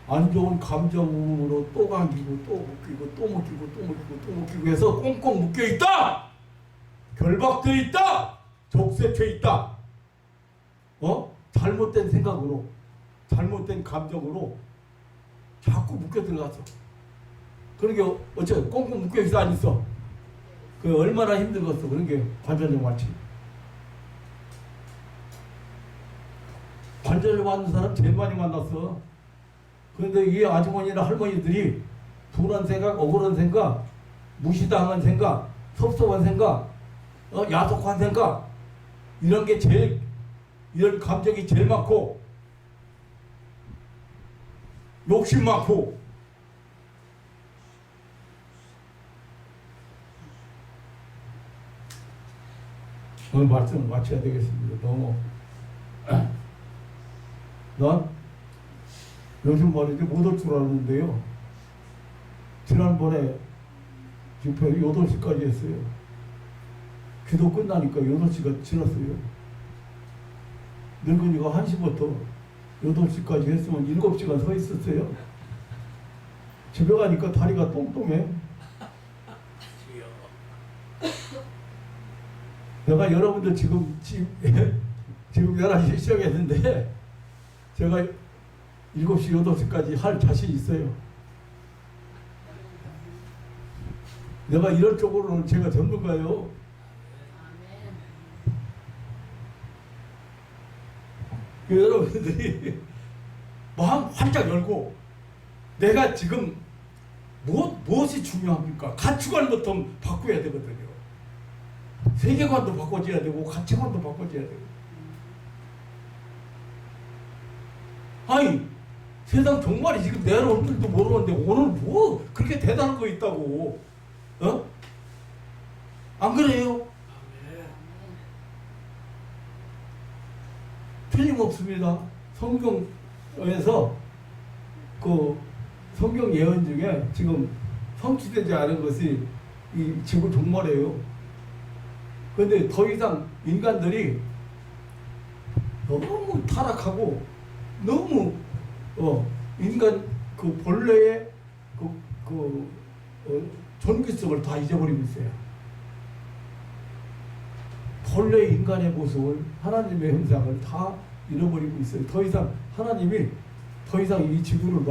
안 좋은 감정으로 또 감기고 또 묶이고 해서 꽁꽁 묶여있다. 결박되어 있다. 족쇄돼 있다. 잘못된 생각으로 잘못된 감정으로 자꾸 묶여 들어갔어. 그러게 어째 꽁꽁 묶여있어 안 있어. 그 얼마나 힘들겠어. 그런 게 관절염 왔지. 관절염 왔는 사람 제일 많이 만났어. 그런데 이 아주머니나 할머니들이 둔한 생각, 억울한 생각, 무시당한 생각, 섭섭한 생각, 야속한 생각, 이런 감정이 제일 많고, 욕심 많고, 오늘 말씀을 마쳐야 되겠습니다. 너무 난 요즘 말이지 못 올 줄 알았는데요. 지난번에 집회 8시까지 했어요. 기도 끝나니까 8시가 지났어요. 늙은이가 1시부터 8시까지 했으면 7시간 서 있었어요. 집에 가니까 다리가 똥똥해. 내가 여러분들 지금 11시 시작했는데 제가 7시, 8시까지 할 자신 있어요. 내가 이런 쪽으로는 제가 전문가요. 여러분들이 마음 활짝 열고 내가 지금 무엇이 중요합니까? 가치관부터 바꿔야 되거든요. 세계관도 바꿔줘야 되고 가치관도 바꿔줘야 되고 아니 세상 종말이 지금 내려올 줄도 모르는데 오늘 뭐 그렇게 대단한 거 있다고? 어? 안 그래요? 아멘. 틀림없습니다. 성경에서 그 성경 예언 중에 지금 성취되지 않은 것이 이 지구 종말이에요. 그런데 더 이상 인간들이 너무 타락하고 너무 인간 그 본래의 존귀성을 다 잊어버리고 있어요. 본래 인간의 모습을 하나님의 형상을 다 잃어버리고 있어요. 더 이상 하나님이 더 이상 이 지구를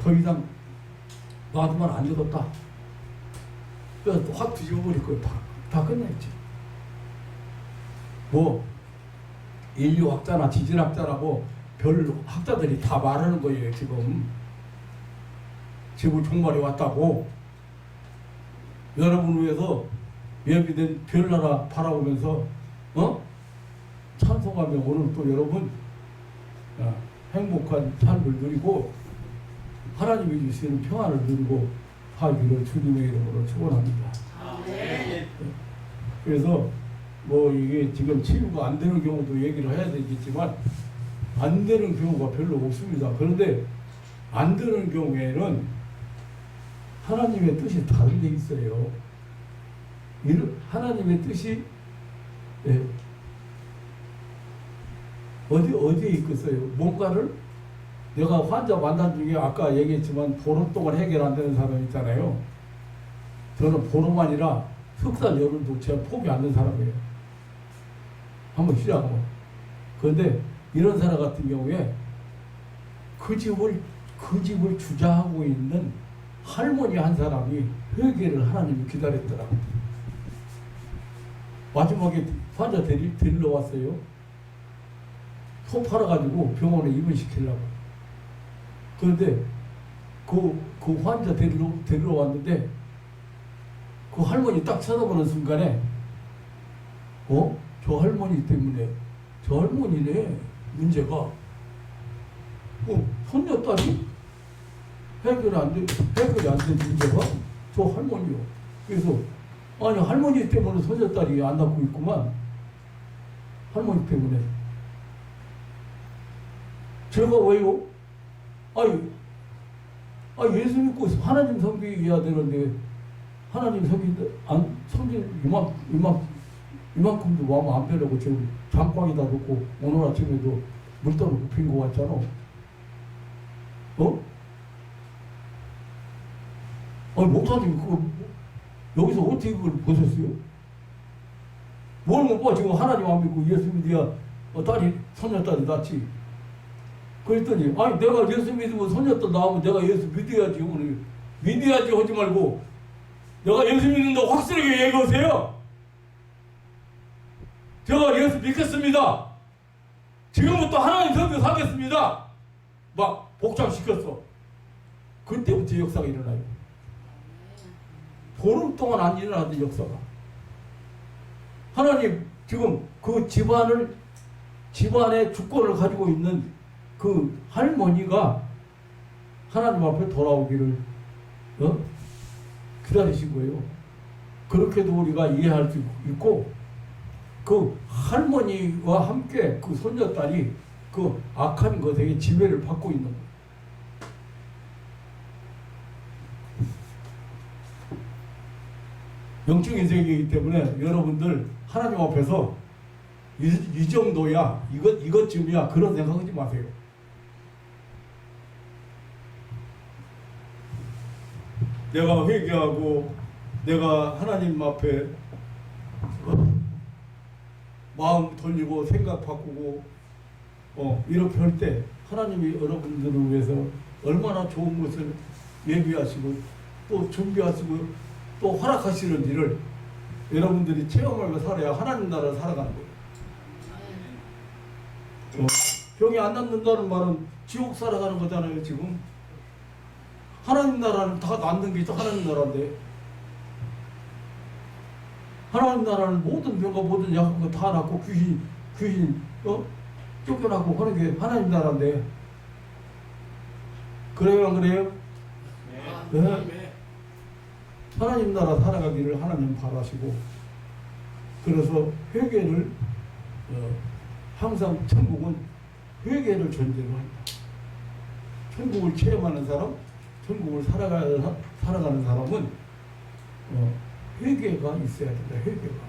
더 이상 놔두면 안 되겠다. 그래서 확 뒤집어버릴 거예요. 다 끝냈지. 뭐 인류학자나 지질학자라고 별 학자들이 다 말하는 거예요. 지금 종말이 왔다고. 여러분을 위해서 예비된 별나라 바라보면서 찬송하며 오늘 또 여러분 행복한 삶을 누리고 하나님이 주시는 평안을 누리고 하기를 주님의 이름으로 축원합니다. 그래서 뭐 이게 지금 치유가 안 되는 경우도 얘기를 해야 되겠지만 안 되는 경우가 별로 없습니다. 그런데 안 되는 경우에는 하나님의 뜻이 다른 데 있어요. 하나님의 뜻이 어디에 있겠어요? 뭔가를 내가 환자 만난 중에 아까 얘기했지만 보름 동안 해결 안 되는 사람 있잖아요. 저는 보름 아니라 석달 열흘도 제가 포기 안 되는 사람이에요. 한번 시작하면. 그런데 이런 사람 같은 경우에 그 집을 주장하고 있는 할머니 한 사람이 회개를 하나님이 기다렸더라고요. 마지막에 환자 데리러 왔어요. 소 팔아가지고 병원에 입원시키려고. 그런데 그 환자 데리러 왔는데 그 할머니 딱 쳐다보는 순간에 저 할머니 때문에 저 할머니네 문제가 손녀딸이 해결이 안 된 문제가 저 할머니요. 그래서 아니 할머니 때문에 손녀딸이 안 낫고 있구만. 할머니 때문에. 제가 왜요? 예수 믿고 하나님 섬기해야 되는데 하나님 섬길 이만큼도 마음 안 빼려고 지금 장광에다 놓고 오늘 아침에도 물 떠놓고 빈 거 같잖아. 목사님 여기서 어떻게 그걸 보셨어요? 뭘 못 봐. 지금 하나님 안 믿고 예수 믿어야 손녀딸이 낫지. 그랬더니 내가 예수 믿으면 손녀딸 나오면 내가 예수 믿어야지. 오늘 믿어야지 하지 말고 내가 예수 믿는다고 확실하게 얘기하세요. 제가 예수 믿겠습니다. 지금부터 하나님 섬겨 살겠습니다. 막 복장시켰어. 그때부터 역사가 일어나요. 보름 동안 안 일어나던 역사가. 하나님 지금 그 집안의 주권을 가지고 있는 그 할머니가 하나님 앞에 돌아오기를 기다리신 거예요. 그렇게도 우리가 이해할 수 있고 그 할머니와 함께 그 손녀딸이 그 악한 것에게 지배를 받고 있는 거예요. 영적인 세계이기 때문에 여러분들 하나님 앞에서 이 정도야 이것쯤이야 그런 생각하지 마세요. 내가 회개하고 내가 하나님 앞에 마음 돌리고 생각 바꾸고 이렇게 할 때 하나님이 여러분들을 위해서 얼마나 좋은 것을 예비하시고 또 준비하시고 또 허락하시는 일을 여러분들이 체험하며 살아야 하나님 나라를 살아가는 거예요. 병이 안 낫는다는 말은 지옥 살아가는 거잖아요. 지금 하나님 나라는 다 낫는 게 하나님 나라인데 하나님 나라는 모든 병과 모든 약한 거 다 낫고 귀신 쫓겨나고 그런 게 하나님 나라인데. 그래요, 안 그래요? 네. 네. 하나님 나라 살아가기를 하나님 바라시고, 그래서 회개를 항상 천국은 회개를 전제로 한다. 천국을 체험하는 사람, 천국을 살아가는 사람은 회개가 있어야 된다. 회개가.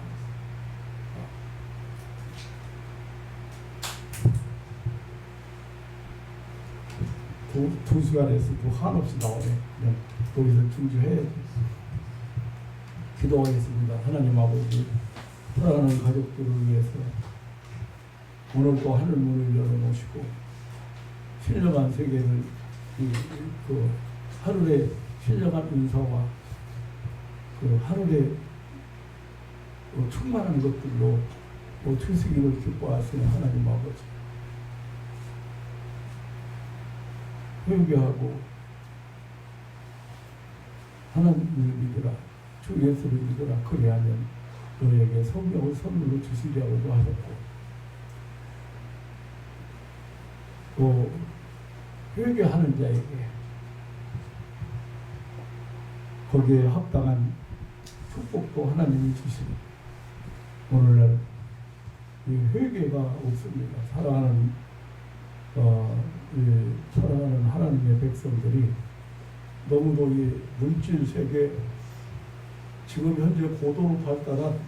두 시간에서도 한없이 나오네. 그냥 거기서 중지해야지. 기도하겠습니다. 하나님 아버지, 사랑하는 가족들을 위해서 오늘도 하늘 문을 열어놓으시고 신령한 세계를 그 하늘의 신령한 은사와 그 하늘의 충만한 것들로 주시기를 기뻐하시는 하나님 아버지, 회개하고 하나님을 믿으라, 주 예수를 믿으라. 그리하면 너에게 성령을 선물로 주시리라고도 하셨고, 또 회개하는 자에게 거기에 합당한 축복도 하나님이 주시니 오늘날 이 회개가 없습니다. 사랑하는 하나님의 백성들이 너무도 이 물질 세계, 지금 현재 고도로 발달한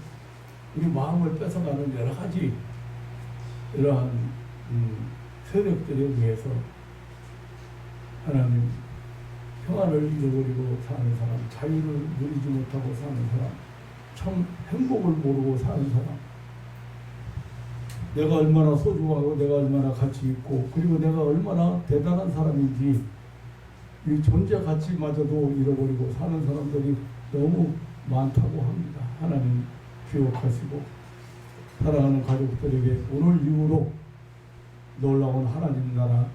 우리 마음을 뺏어가는 여러 가지 이러한 세력들에 의해서 하나님 평안을 잃어버리고 사는 사람, 자유를 누리지 못하고 사는 사람, 참 행복을 모르고 사는 사람, 내가 얼마나 소중하고 내가 얼마나 가치 있고 그리고 내가 얼마나 대단한 사람인지 이 존재 가치마저도 잃어버리고 사는 사람들이 너무 많다고 합니다. 하나님 기억하시고 사랑하는 가족들에게 오늘 이후로 놀라운 하나님 나라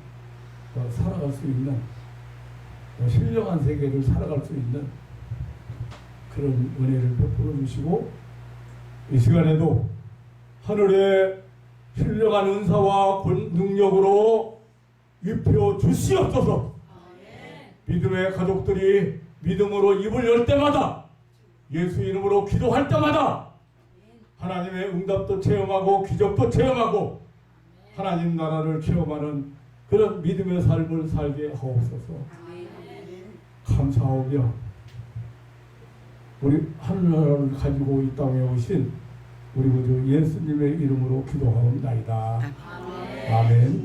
살아갈 수 있는 신령한 세계를 살아갈 수 있는 그런 은혜를 베풀어 주시고, 이 시간에도 하늘의 신령한 은사와 능력으로 입혀 주시옵소서. 믿음의 가족들이 믿음으로 입을 열 때마다, 예수 이름으로 기도할 때마다 하나님의 응답도 체험하고 기적도 체험하고 하나님 나라를 체험하는 그런 믿음의 삶을 살게 하옵소서. 감사하며 우리 하늘나라를 가지고 이 땅에 오신 우리 구주 예수님의 이름으로 기도하옵나이다. 아멘.